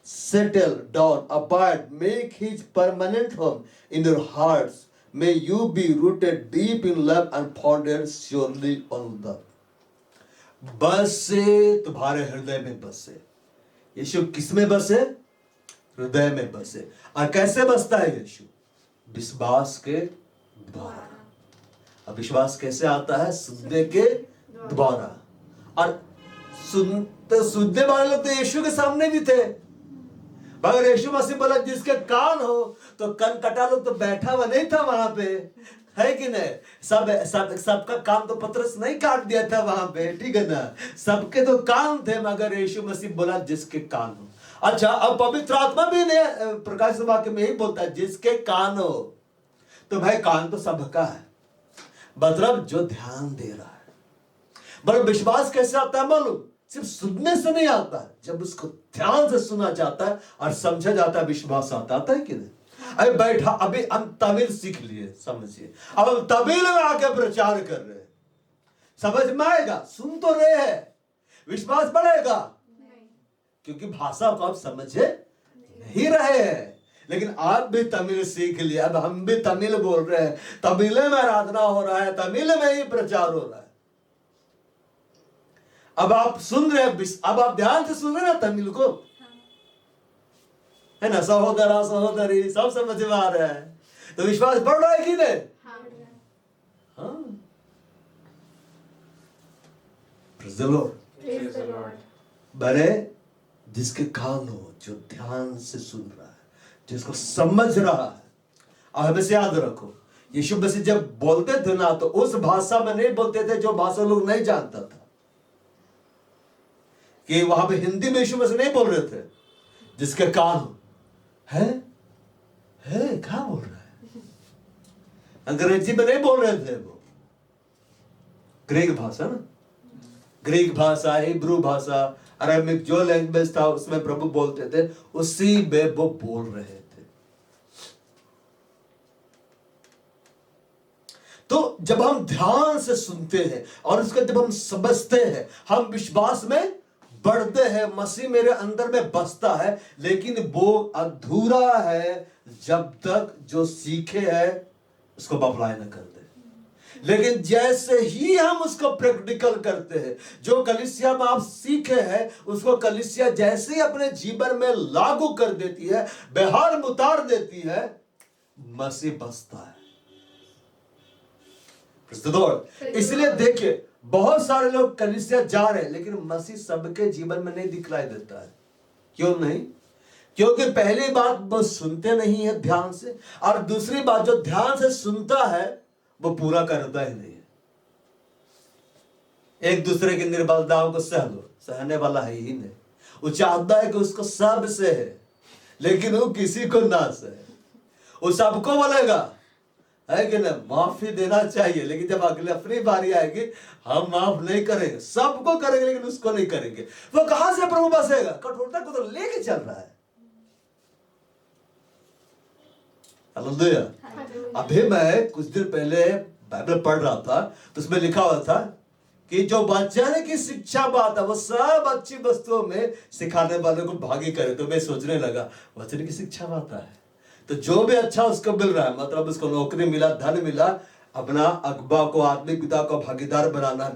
settle down, abide, make his permanent home in your hearts. May you be rooted deep in love and founded surely on love. बसे तुम्हारे हृदय में बसे। यीशु किस में बसे? हृदय में बसे। और कैसे बसता है यीशु? विश्वास के द्वारा। अब विश्वास कैसे आता है? सुनने के द्वारा। और सुनने वाले लोग तो यीशु के सामने भी थे, मगर यीशु मसीह बोला जिसके कान हो, तो कन कटा लोग तो बैठा हुआ नहीं था वहां पे, है कि नहीं? सबका कान तो पतरस नहीं काट दिया था वहां पे, ठीक है ना? सबके तो कान थे, मगर यीशु मसीह बोला जिसके कान हो। अच्छा, अब पवित्र आत्मा भी ने प्रकाश वाक्य में ही बोलता है जिसके कान हो। तो भाई कान तो सबका है, मतलब जो ध्यान दे रहा है। पर विश्वास कैसे आता है मालूम? सिर्फ सुनने से नहीं आता है, जब उसको ध्यान से सुना जाता है और समझा जाता है, विश्वास आता है कि नहीं। अरे बैठा, अभी हम तमिल सीख लिए, समझिए, अब हम तमिल में आके प्रचार कर रहे हैं, समझ में आएगा, सुन तो रहे हैं, विश्वास बढ़ेगा क्योंकि भाषा को आप समझे नहीं रहे हैं। लेकिन आप भी तमिल सीख लिया, अब हम भी तमिल बोल रहे हैं, तमिल में आराधना हो रहा है, तमिल में ही प्रचार हो रहा है। अब आप सुन रहे हैं, अब आप ध्यान से सुन रहे हैं ना तमिल को, है ना, सहोदरा सहोदरी सब समझ में आ रहा है, तो विश्वास बढ़ रहा है कि नहीं। हाँ, प्रेज़ द लॉर्ड। बड़े जिसके कान हो, जो ध्यान से सुन रहा है, जिसको समझ रहा है। और हमेशा याद रखो, यीशु मसीह जब बोलते थे ना, तो उस भाषा में नहीं बोलते थे जो भाषा लोग नहीं जानता था, कि वहां पे हिंदी में यीशु मसीह नहीं बोल रहे थे। जिसके कान हो, है क्या बोल रहा है, अंग्रेजी में नहीं बोल रहे थे, वो ग्रीक भाषा ना, ग्रीक भाषा, हिब्रू भाषा, अरामिक जो लैंग्वेज था उसमें प्रभु बोलते थे, उसी में वो बोल रहे थे। तो जब हम ध्यान से सुनते हैं और उसको जब हम समझते हैं, हम विश्वास में बढ़ते हैं, मसीह मेरे अंदर में बसता है। लेकिन वो अधूरा है जब तक जो सीखे है उसको अप्लाई न कर दे। लेकिन जैसे ही हम उसको प्रैक्टिकल करते हैं, जो कलीसिया में आप सीखे हैं उसको कलीसिया जैसे ही अपने जीवन में लागू कर देती है, व्यवहार में उतार देती है, मसीह बसता है। इसलिए देखिए, बहुत सारे लोग कलीसिया जा रहे हैं लेकिन मसीह सबके जीवन में नहीं दिखलाई देता है। क्यों नहीं? क्योंकि पहली बात वो सुनते नहीं है ध्यान से, और दूसरी बात जो ध्यान से सुनता है वो पूरा करता ही नहीं है। एक दूसरे की निर्बलताओं को सह लो, सहने वाला है ही नहीं। वो चाहता है कि उसको सब से है, लेकिन वो किसी को ना सहे। वो सबको बोलेगा, है कि ना, माफी देना चाहिए, लेकिन जब अगले अपनी बारी आएगी हम माफ नहीं करेंगे। सबको करेंगे लेकिन उसको नहीं करेंगे। वो कहां से प्रभु बसेगा? कठोरता को तो लेके चल रहा है। हालेलुया। अभी मैं कुछ दिन पहले बाइबल पढ़ रहा था, तो उसमें लिखा हुआ था कि जो वचन की शिक्षा बात है वो सब अच्छी वस्तुओं में सिखाने वालों को भागी करे। तो मैं सोचने लगा, वचन की शिक्षा बात है तो जो भी अच्छा उसको मिल रहा है, मतलब उसको नौकरी मिला, धन मिला, अपना अगबा को, आत्मिक पिता को भागीदार बनाना,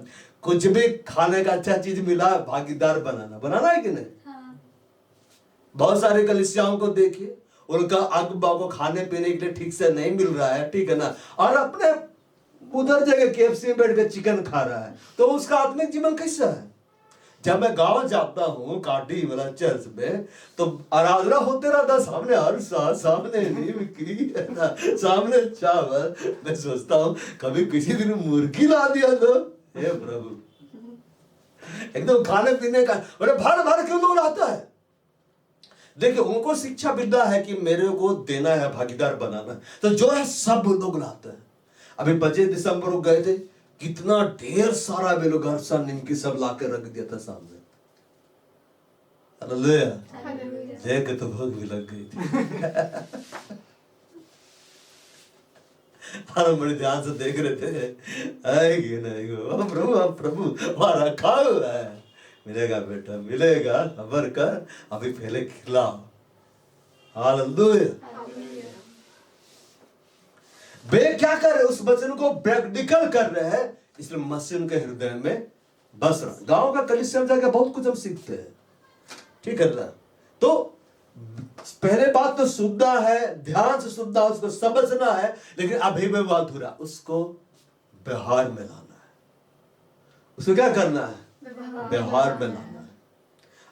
कुछ भी खाने का अच्छा चीज मिला, भागीदार बनाना है कि नहीं? हाँ। बहुत सारे कलीसियाओं को देखिए, उनका अगबा को खाने पीने के लिए ठीक से नहीं मिल रहा है, ठीक है ना, और अपने उधर जगह केएफसी में बैठ कर चिकन खा रहा है, तो उसका आत्मिक जीवन कैसा है? जब मैं गांव जाता हूँ काटी वाला चर्च में, तो आराधना होते रहता, सामने हर्षा, सामने नीमकी, सामने चावल। मैं सोचता हूँ कभी किसी दिन मुर्गी ला दिया तो, हे प्रभु, एकदम खाने पीने का बड़े भर भर क्यों लोग लाता है। देखिए, उनको शिक्षा विद्या है कि मेरे को देना है, भागीदार बनाना, तो जो है सब लोग लाते हैं। अभी 25 दिसंबर को गए थे, कितना ढेर सारा वे लोग हर्षा निमकी सब लाके रख दिया था सामने। हालेलुया। देख के तो भूख भी लग गई थी। हम बड़े ध्यान से देख रहे थे, आएगी नहीं गो, प्रभु वहां रखा हुआ है, मिलेगा बेटा मिलेगा, खबर कर, अभी पहले खिलाओ। हालेलुया। वे क्या कर रहे, उस वचन को प्रैक्टिकल कर रहे हैं, इसलिए मसीह उनके हृदय में बस रहा। गांव का कलीसिया में जाकर बहुत कुछ हम सीखते हैं, ठीक है ना। तो पहले बात तो सुनना है, ध्यान से सुनना, उसको समझना है, लेकिन अभी भी वो अधूरा, उसको व्यवहार में लाना है। उसको क्या करना है? व्यवहार में लाना है,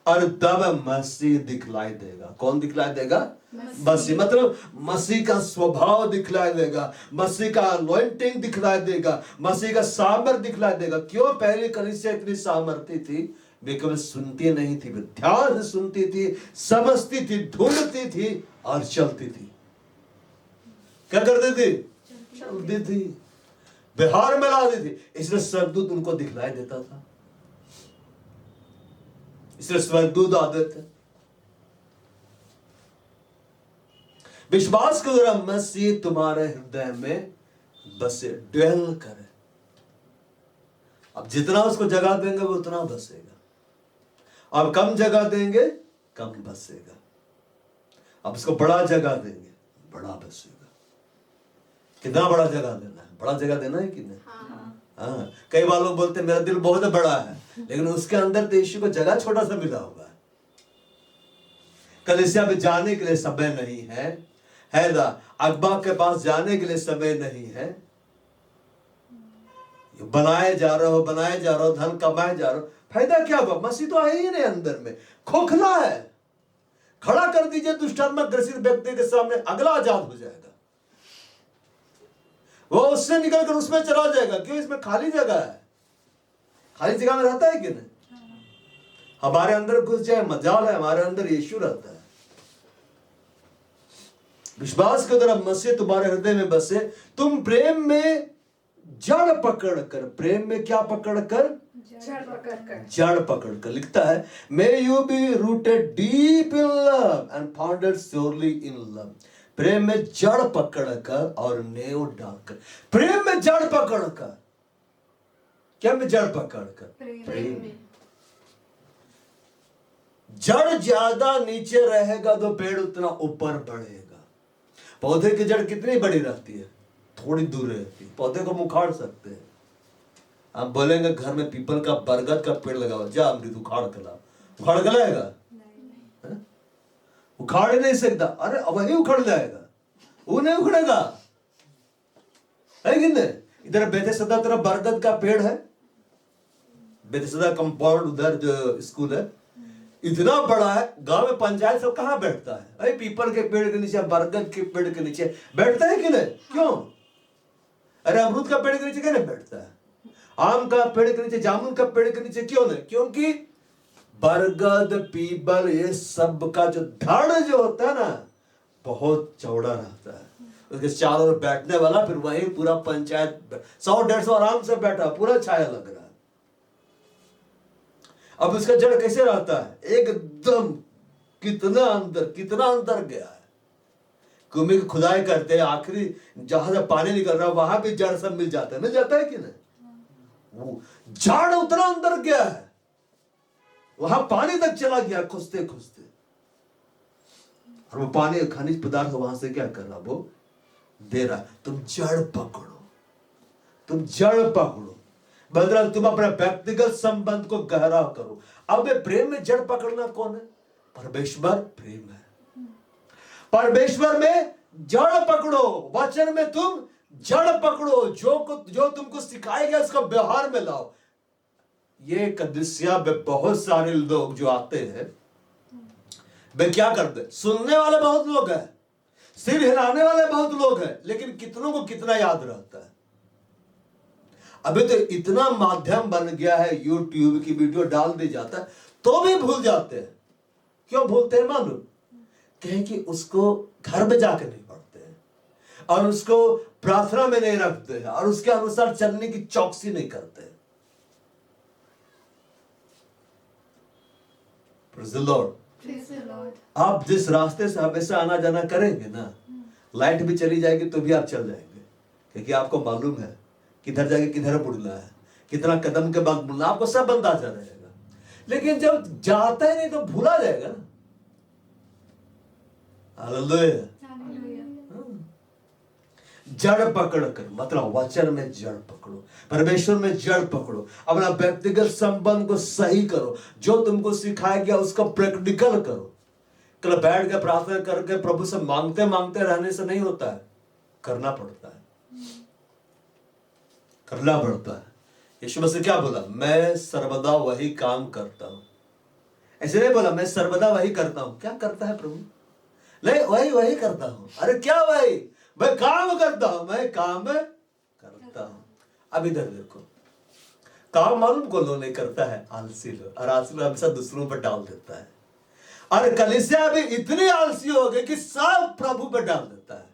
और तब मसीह दिखलाई देगा। कौन दिखलाई देगा? मसीह, मतलब मसीह का स्वभाव दिखलाई देगा, मसीह का अनॉइंटिंग दिखलाई देगा, मसीह का सामर्थ्य दिखलाई देगा। क्यों पहली कलीसिया इतनी सामर्थ्य थी? वे केवल सुनती नहीं थी, वे ध्यान से सुनती थी, समझती थी, ढूंढती थी और चलती थी। क्या करती थी? चलती थी, व्यवहार में लाती थी। इसलिए स्वर्गदूत उनको दिखलाई देता था। इसलिए स्वर्गदूत आते थे। विश्वास करो मसीह तुम्हारे हृदय में बसे, ड्वेल करे। अब जितना उसको जगह देंगे वो उतना बसेगा, अब कम जगह देंगे कम बसेगा, अब उसको बड़ा जगह देंगे बड़ा बसेगा। कितना बड़ा जगह देना है? बड़ा जगह देना है कि नहीं? हाँ। कई बार लोग बोलते हैं मेरा दिल बहुत बड़ा है, लेकिन उसके अंदर तो यीशु को जगह छोटा सा मिला हुआ है। कलीसिया में जाने के लिए समय नहीं है ना, अखबार के पास जाने के लिए समय नहीं है। बनाए जा रहे हो, धन कमाए जा रहे हो, फायदा क्या हुआ? मसीह तो है ही नहीं अंदर में, खोखला है। खड़ा कर दीजिए दुष्टात्मा ग्रसित व्यक्ति के सामने, अगला आजाद हो जाएगा, वो उससे निकलकर उसमें चला जाएगा। क्यों? इसमें खाली जगह है। खाली जगह में रहता है कि नहीं? हमारे अंदर घुस जाए, मजाल है, हमारे अंदर यीशु रहता है। विश्वास के द्वारा मसीह तुम्हारे हृदय में बसे, तुम प्रेम में जड़ पकड़कर, प्रेम में क्या पकड़कर? जड़ पकड़कर। लिखता है may you be rooted deep in love and founded surely in love. प्रेम में जड़ पकड़कर और नेव डालकर। प्रेम में जड़ पकड़कर, क्या में जड़ पकड़कर? प्रेम में। जड़ ज्यादा नीचे रहेगा तो पेड़ उतना ऊपर बढ़ेगा। पौधे की जड़ कितनी बड़ी रहती है? थोड़ी दूर रहती है। पौधे को उखाड़ सकते हैं। आप बोलेंगे घर में पीपल का, बरगद का पेड़ लगा हुआ, जा अमृत उखाड़ कर ला, उखाड़ कर लाएगा? उखाड़ ही नहीं सकता। अरे वही उखड़ जाएगा, वो नहीं उखड़ेगा, है कि नहीं? इधर बेतेसदा तरफ बरगद का पेड़ है, बेतेसदा कंपाउंड उधर जो स्कूल है, इतना बड़ा है। गांव में पंचायत सब कहाँ बैठता है? अरे पीपल के पेड़ के नीचे, बरगद के पेड़ के नीचे बैठता है कि नहीं? क्यों? अरे अमरूद का पेड़ के नीचे क्या नहीं बैठता है? आम का पेड़ के नीचे, जामुन का पेड़ के नीचे क्यों नहीं? क्योंकि बरगद, पीपल, ये सब का जो धड़ जो होता है ना, बहुत चौड़ा रहता है। उसके चारों ओर बैठने वाला, फिर वही पूरा पंचायत 100-150 आराम से बैठा, पूरा छाया लग रहा है। अब उसका जड़ कैसे रहता है? एकदम कितना अंदर गया है। कुएं की खुदाई करते हैं, आखिरी जहां से पानी निकल रहा है वहां भी जड़ सब मिल जाता है कि नहीं? वो जड़ उतना अंदर गया है, वहां पानी तक चला गया खुजते खुजते, और वो पानी खनिज पदार्थ वहां से क्या कर रहा? वो दे रहा। तुम जड़ पकड़ो, तुम जड़ पकड़ो, बदल तुम अपने व्यक्तिगत संबंध को गहरा करो। अब प्रेम में जड़ पकड़ना कौन है? परमेश्वर प्रेम है। परमेश्वर में जड़ पकड़ो, वचन में तुम जड़ पकड़ो, जो तुमको सिखाएगा उसको व्यवहार में लाओ। ये कलीसिया में बहुत सारे लोग जो आते हैं, वे क्या करते? सुनने वाले बहुत लोग हैं, सिर हिलाने वाले बहुत लोग हैं, लेकिन कितनों को कितना याद रहता है? अभी तो इतना माध्यम बन गया है, यूट्यूब की वीडियो डाल दी जाता है तो भी भूल जाते हैं। क्यों भूलते हैं मालूम? कहें कि उसको घर में जाकर नहीं पढ़ते हैं, और उसको प्रार्थना में नहीं रखते हैं, और उसके अनुसार चलने की चौकसी नहीं करते हैं। Praise the Lord. आप जिस रास्ते से हमेशा आना जाना करेंगे ना, लाइट भी चली जाएगी तो भी आप चल जाएंगे, क्योंकि आपको मालूम है किधर जाके किधर मुड़ना है, कितना कदम के बाद मुड़ना, आपको सब अंदाजा रहेगा। लेकिन जब जाता ही नहीं तो भूला जाएगा ना। हालेलुया। जड़ पकड़कर, मतलब वचन में जड़ पकड़ो, परमेश्वर में जड़ पकड़ो, अपना व्यक्तिगत संबंध को सही करो, जो तुमको सिखाया गया उसका प्रैक्टिकल करो। कल बैठ के प्रार्थना करके प्रभु से मांगते मांगते रहने से नहीं होता है, करना पड़ता है, करना पड़ता है। यीशु मसीह क्या बोला? मैं सर्वदा वही काम करता हूं। ऐसे नहीं बोला मैं सर्वदा वही करता हूं। क्या करता है प्रभु? नहीं, वही करता हूं। अरे क्या वही? मैं काम करता हूं, मैं काम करता हूं। अब इधर देखो, काम मालूम कौन लोग नहीं करता है? आलसी लोग। और आलसी लोग हमेशा दूसरों पर डाल देता है। और कलीसिया भी इतनी आलसी हो गई कि सब प्रभु पर डाल देता है।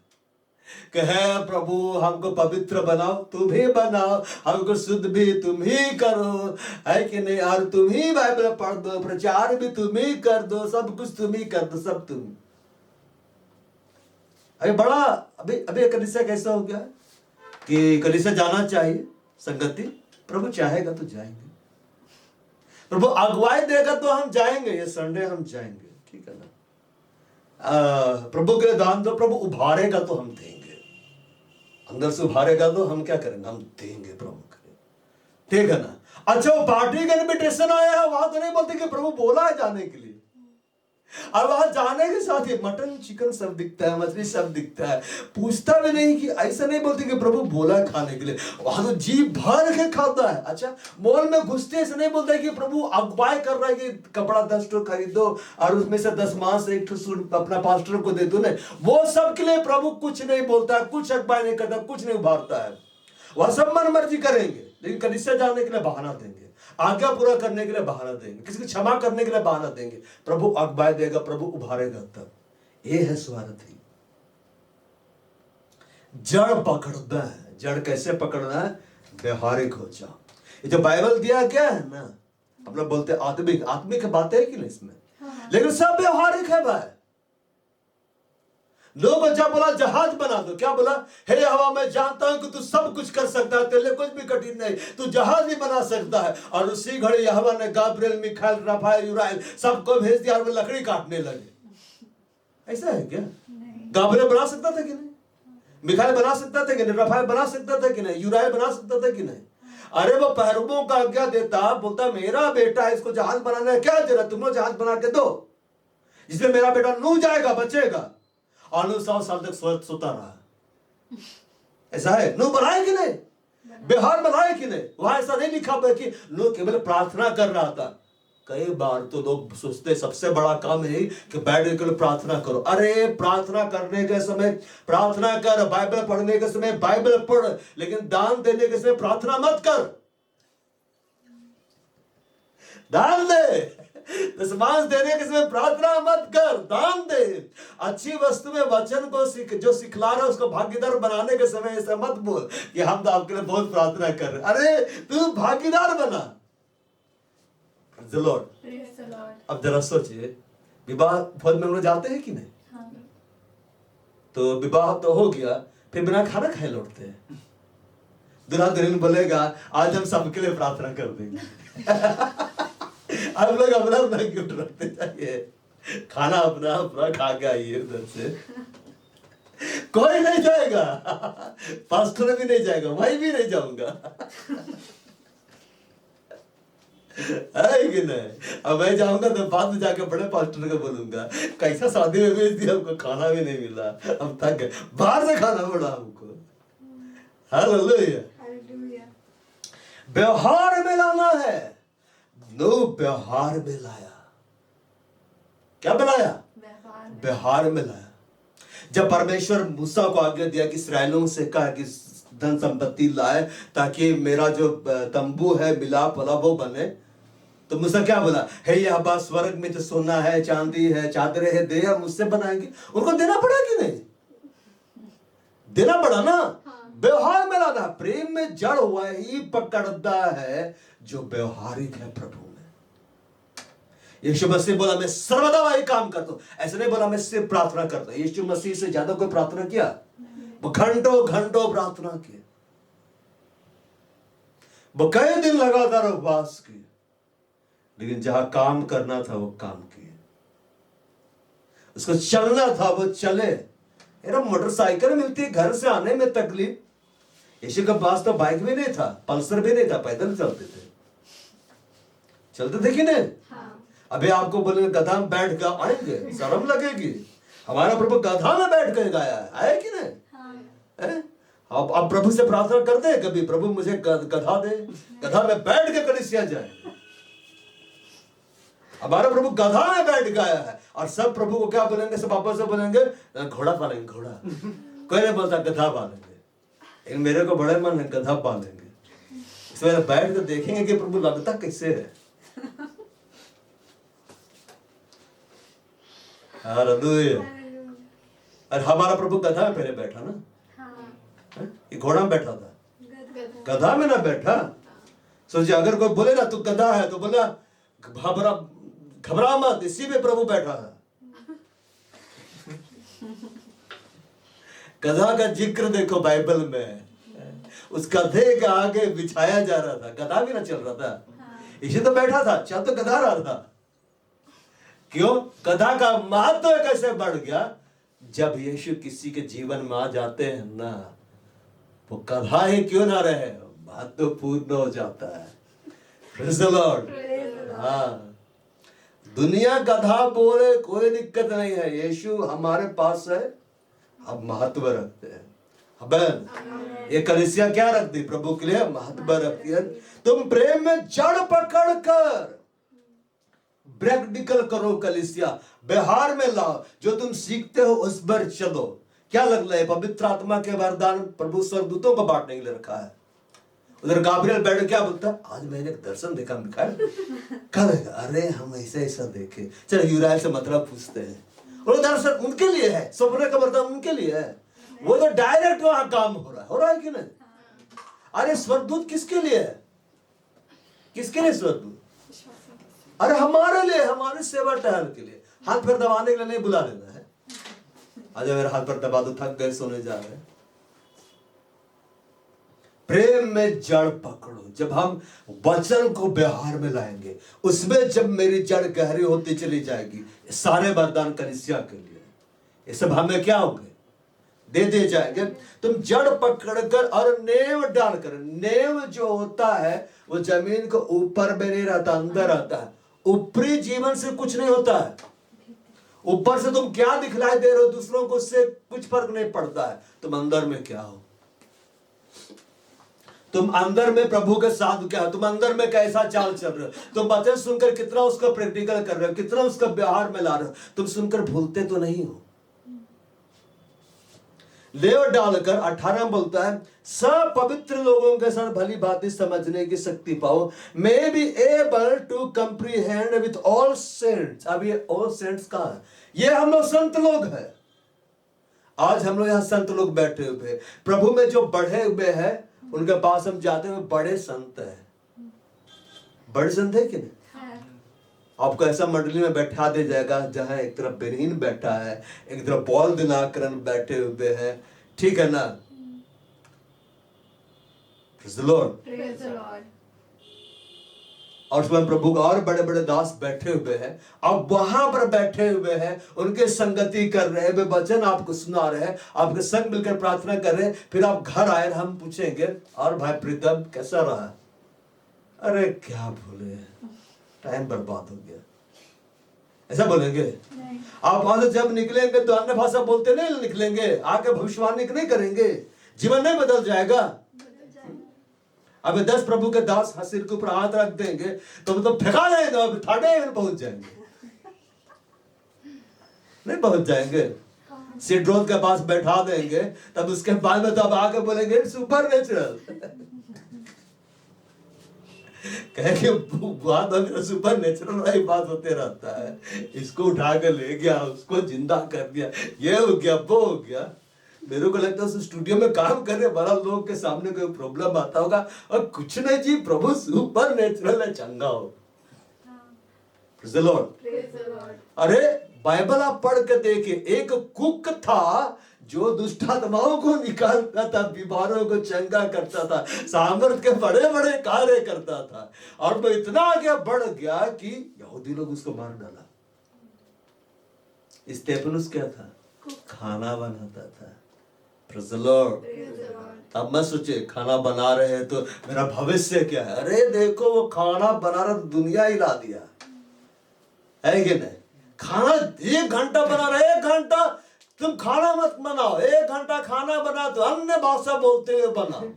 कि है प्रभु हमको पवित्र बनाओ, तुम ही बनाओ, हमको शुद्ध भी तुम ही करो, है कि नहीं? और तुम ही बाइबल पढ़ दो, प्रचार भी तुम ही कर दो, सब कुछ तुम ही कर दो, सब तुम। अभी बड़ा अभी अभी कलीसिया कैसा हो गया कि कलीसिया जाना चाहिए संगति, प्रभु चाहेगा तो जाएंगे, प्रभु अगुवाई देगा तो हम जाएंगे, ये संडे हम जाएंगे, ठीक है ना? प्रभु के लिए दान दो, प्रभु उभारेगा तो हम देंगे, अंदर से उभारेगा तो हम क्या करेंगे? हम देंगे प्रभु के लिए, ठीक है ना? अच्छा, वो पार्टी का इनविटेशन आया है, वहां तो नहीं बोलते कि प्रभु बोला है जाने के लिए, और वहां जाने के साथ ही मटन चिकन सब दिखता है, मछली सब दिखता है, पूछता भी नहीं कि ऐसा नहीं बोलते कि प्रभु बोला है खाने के लिए, वहां तो जी भर के खाता है। अच्छा, मॉल में घुसते ऐसे नहीं बोलता है कि प्रभु अगुवाई कर रहा है कि कपड़ा 10 ठो खरीदो और उसमें से 10 मास एक ठो सूट अपना पास्टर को दे दो, नहीं, वो सब के लिए प्रभु कुछ नहीं बोलता है, कुछ अगुवाई नहीं करता, कुछ नहीं उभारता है, वह सब मन मर्जी करेंगे, लेकिन कलीसिया जाने के लिए बहाना देंगे, आज्ञा पूरा करने के लिए बहाना देंगे, किसी को क्षमा करने के लिए बहाना देंगे, प्रभु अगुवाई देगा, प्रभु उभारेगा तब। ये है स्वार्थी। जड़ पकड़ना है। जड़ कैसे पकड़ना है? व्यवहारिक हो जाओ। ये जो बाइबल दिया क्या है ना, हम लोग बोलते आत्मिक, आत्मिक बातें है कि नहीं इसमें, लेकिन सब व्यवहारिक है भाई। लोग अच्छा बोला जहाज बना दो, क्या बोला? हे यहोवा मैं जानता हूं कि तू सब कुछ कर सकता है, तेरे लिए कुछ भी कठिन नहीं, तू जहाज भी बना सकता है। और उसी घड़ी यहोवा ने गाब्रिएल, मिखाइल, रफाएल, यूराएल सबको भेज दिया और वो लकड़ी काटने लगे। ऐसा है क्या? गाब्रिएल बना सकता था कि नहीं? मिखाइल बना सकता था कि नहीं? रफाएल बना सकता था कि नहीं? यूराएल बना सकता था कि नहीं? अरे वो पहरुओं का आज्ञा देता, बोलता मेरा बेटा है, इसको जहाज बनाने क्या जरूरत, तुम लोग जहाज बना के दो, इसलिए मेरा बेटा नूह जाएगा, बचेगा। और 100 साल तक सोता रहा। ऐसा है? नूह बनाए कि नहीं? बिहार बनाए कि नहीं? वहां ऐसा नहीं लिखा हुआ कि नूह केवल प्रार्थना कर रहा था। कई बार तो लोग सोचते सबसे बड़ा काम है कि बैठ के प्रार्थना करो। अरे प्रार्थना करने के समय प्रार्थना कर, बाइबल पढ़ने के समय बाइबल पढ़, लेकिन दान देने के समय प्रार्थना मत कर। दान दे, दशमांश देने के समय प्रार्थना मत कर, दान दे। अच्छी वस्तु में वचन को जो सिखला रहा है उसको भागीदार बनाने के समय ऐसा मत बोल कि हम तो आपके लिए बहुत प्रार्थना कर रहे हैं। अरे तू भागीदार बना। अब जरा सोचिए, विवाह भोज में लोग जाते हैं कि नहीं? हाँ। तो विवाह तो हो गया, फिर बिना खाना खाए लौटते हैं। दूल्हा दुल्हन बोलेगा आज हम सबके लिए प्रार्थना कर देंगे। आप लोग अपना अपना गिफ्ट रखते जाइए, खाना अपना अपना खा के आइए उधर से। कोई नहीं जाएगा, पास्टर भी नहीं जाएगा, मैं भी नहीं जाऊंगा। है कि नहीं? अब मैं जाऊंगा तो बाद में जाके बड़े पास्टर को बोलूंगा कैसा शादी में भेज दिया, हमको खाना भी नहीं मिला, हम थक गए, बाहर से खाना पड़ा हमको। हालेलुया। व्यवहार में लाना है। नूह व्यवहार में लाया। क्या बनाया? व्यवहार में लाया। जब परमेश्वर मूसा को आज्ञा दिया कि इस्राएलियों से कहा कि धन संपत्ति लाए ताकि मेरा जो तंबू है मिलाप वाला वो बने, तो मूसा क्या बोला? हे यहोवा स्वर्ग में जो सोना है, चांदी है, चादरें है, दे, हम उससे बनाएंगे। उनको देना पड़ा कि नहीं? देना पड़ा ना। व्यवहार में लाना। प्रेम में जड़ हुआ ही पकड़ता है जो व्यवहारिक है प्रभु में। यीशु मसीह बोला मैं सर्वदा वही काम करता हूं, ऐसे नहीं बोला मैं सिर्फ प्रार्थना करता हूं। यीशु मसीह से ज्यादा कोई प्रार्थना किया? वो घंटों घंटों प्रार्थना किए, वो कई दिन लगातार उपवास किए, लेकिन जहां काम करना था वो काम किए, उसको चलना था वो चले। मेरा मोटरसाइकिल मिलती घर से आने में तकलीफ, यीशु के पास तो बाइक भी नहीं था, पल्सर भी नहीं था, पैदल चलते थे कि नहीं? हाँ। अभी आपको बोले गधा में बैठ कर आएंगे, शर्म लगेगी। हमारा प्रभु गधा में बैठ कर गया है, आए कि नहीं? हाँ। अब प्रभु से प्रार्थना करते हैं कभी, प्रभु मुझे गधा दे, गधा में बैठ के कलीसिया जाए। हमारा प्रभु गधा में बैठ गया है, और सब प्रभु को क्या बोलेंगे? सब आपस से बोलेंगे घोड़ा पालेंगे, घोड़ा। कोई नहीं बोलता गधा पालेंगे, लेकिन मेरे को बड़े मन है गधा पालेंगे। इस वजह बैठ कर देखेंगे कि प्रभु लगता कैसे है। हालेलुया। और हमारा प्रभु गधा में पहले बैठा ना, ये घोड़ा में बैठा था, गधा में ना बैठा। सोचिए अगर कोई बोले ना तू गधा है तो बोला घबरा मत, इसी में प्रभु बैठा है। गधा का जिक्र देखो बाइबल में, उस गधे के आगे बिछाया जा रहा था, गधा भी ना चल रहा था, इसी तो बैठा था, चल तो गधा रहा था। क्यों? गधा का महत्व कैसे बढ़ गया? जब यीशु किसी के जीवन में आ जाते हैं ना, वो गधा ही क्यों ना रहे, महत्व पूर्ण हो जाता है। Praise the Lord। हाँ, दुनिया गधा बोले कोई दिक्कत नहीं है, यीशु हमारे पास है, हम महत्व रखते हैं। अबेन, ये कलीसिया क्या रखती? प्रभु के लिए महत्व रखती है। तुम प्रेम में जड़ पकड़ कर प्रैक्टिकल करो कलीसिया, व्यवहार में लाओ, जो तुम सीखते हो उस पर चलो। क्या लग रहा है? पवित्र आत्मा के वरदान प्रभु स्वर्गदूतों को बांटने के लिए रखा है। उधर गाब्रिएल बैठ क्या बोलता है? आज मैंने एक दर्शन देखा मिखाइल। कब? अरे हम ऐसे ऐसा देखे। चलो यूराइल से मतलब पूछते हैं। वो दर्शन उनके लिए है, सपने का वरदान उनके लिए है। वो तो डायरेक्ट वहां काम हो रहा है कि नहीं? अरे स्वर्गदूत किसके लिए है? किसके लिए स्वर्गदूत? अरे हमारे लिए, हमारे सेवा टहल के लिए। हाथ पैर दबाने के लिए नहीं बुला लेना है। आज मेरे हाथ पर दबा दो, थक गए, सोने जा रहे हैं। प्रेम में जड़ पकड़ो। जब हम वचन को व्यवहार में लाएंगे, उसमें जब मेरी जड़ गहरी होती चली जाएगी, सारे वरदान कलीसिया के लिए, ये सब हमें क्या होंगे? दे दिए जाएंगे। तुम जड़ पकड़कर और नेव डालकर, नेव जो होता है वो जमीन को ऊपर में नहीं रहता, अंदर आता है। ऊपरी जीवन से कुछ नहीं होता है। ऊपर से तुम क्या दिखलाई दे रहे हो दूसरों को, उससे कुछ फर्क नहीं पड़ता है। तुम अंदर में क्या हो? तुम अंदर में प्रभु के साथ क्या हो? तुम अंदर में कैसा चाल चल रहे हो? तुम वचन सुनकर कितना उसका प्रैक्टिकल कर रहे हो, कितना उसका व्यवहार में ला रहे हो? तुम सुनकर भूलते तो नहीं हो। लेव डालकर 18 बोलता है, सब पवित्र लोगों के साथ भली भांति समझने की शक्ति पाओ, may be able to comprehend with all saints. अब ये ऑल सेंट्स कहां है? ये हम लोग संत लोग हैं। आज हम लोग यहाँ संत लोग बैठे हुए हैं, प्रभु में जो बढ़े हुए हैं, उनके पास हम जाते हुए बड़े संत हैं। बड़े संत है कि नहीं? आपको ऐसा मंडली में बैठा दे जाएगा जहां एक तरफ बेनीन बैठा है, एक तरफ पॉल दिनाकरन बैठे हुए हैं, ठीक है ना? Praise the Lord। और उसमें प्रभु और बड़े बड़े दास बैठे हुए हैं। अब वहां पर बैठे हुए हैं, उनके संगति कर रहे हैं, वे वचन आपको सुना रहे हैं, आपके संग मिलकर प्रार्थना कर रहे हैं। फिर आप घर आए, हम पूछेंगे और भाई प्रीतम कैसा रहा? अरे क्या बोले, टाइम बर्बाद हो गया, ऐसा बोलेंगे? आप वहां से जब निकलेंगे तो अन्य भाषा बोलते नहीं निकलेंगे, आके भविष्यवाणी नहीं करेंगे, जीवन नहीं बदल जाएगा। अब 10 प्रभु के दास सिर के ऊपर हाथ रख देंगे तो मतलब फेंका जाएगा, थाने में पहुंच जाएंगे, नहीं पहुंच जाएंगे। सिड्रोन के पास बैठा देंगे, तब उसके बाद में तब आके बोलेंगे सुपर नेचुरल। कहेंगे बात अगर सुपर नेचुरल वाली बात होते रहता है, इसको उठा कर ले गया, उसको जिंदा कर दिया, ये हो गया, वो हो गया। मेरे को लगता है उस स्टूडियो में काम करने वाला लोग के सामने कोई प्रॉब्लम आता होगा, और कुछ नहीं जी, प्रभु सुपर नेचुरल है, चंगा हो। Praise the Lord। अरे बाइबल आप पढ़ के देखिए, एक कुक था जो दुष्ट आत्माओं को निकालता था, बीमारों को चंगा करता था, सामर्थ के बड़े बड़े कार्य करता था, और वो इतना आगे बढ़ गया कि यहूदी लोग उसको मार डाला। स्तेफनुस क्या था? खाना बनाता था। Praise the Lord। अब मैं सोचे खाना बना रहे हैं तो मेरा भविष्य क्या है? अरे देखो वो खाना बना रहा, दुनिया हिला दिया है कि नहीं? खाना 1 घंटा बना रहे, 1 घंटा तुम खाना मत बनाओ, 1 घंटा खाना बना तो अन्य भाषा बोलते हुए बनाओ,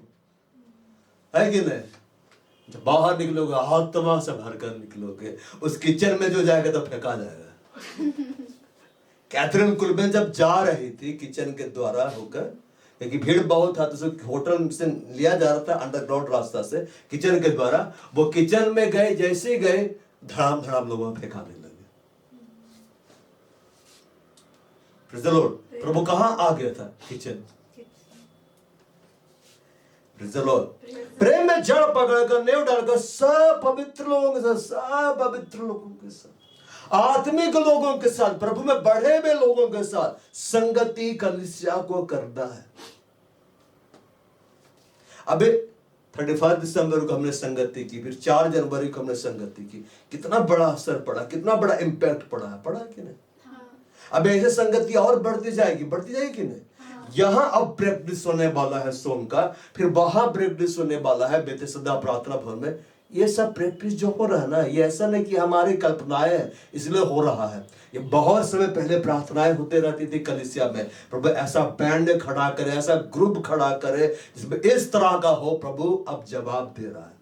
है कि नहीं? जब बाहर निकलोगे आत्मा से भरकर निकलोगे, उस किचन में जो जाएगा तो फेंका जाएगा। कैथरीन कुलबेन जब जा रही थी किचन के द्वारा होकर, क्योंकि भीड़ बहुत था तो होटल से लिया जा रहा था अंडरग्राउंड रास्ता से, किचन के द्वारा वो किचन में गए, जैसे ही गए धड़ाम धड़ाम लोगों में फेंकाने लगे। Praise the Lord। प्रभु कहां आ गया था? किचन। Praise the Lord. प्रेम में जड़ पकड़कर नेव डालकर सब पवित्र लोगों के साथ, सब पवित्र लोगों के साथ, आत्मिक लोगों के साथ, प्रभु में बढ़े हुए लोगों के साथ संगति कलीसिया को करना है। अबे 31 दिसंबर को हमने संगति की, फिर 4 जनवरी को हमने संगति की, कितना बड़ा असर पड़ा, कितना बड़ा इंपैक्ट पड़ा है, पड़ा कि नहीं? अब ऐसे संगति और बढ़ती जाएगी कि नहीं? यहां अब प्रैक्टिस होने वाला है सोम का, फिर वहां प्रैक्टिस होने वाला है बेथेसदा प्रार्थना भवन में। ये सब प्रैक्टिस जो हो रहा है ना, ये ऐसा नहीं कि हमारी कल्पनाएं है इसलिए हो रहा है। ये बहुत समय पहले प्रार्थनाएं होते रहती थी कलीसिया में, प्रभु ऐसा बैंड खड़ा करे, ऐसा ग्रुप खड़ा करे जिसमें इस तरह का हो। प्रभु अब जवाब दे रहा है।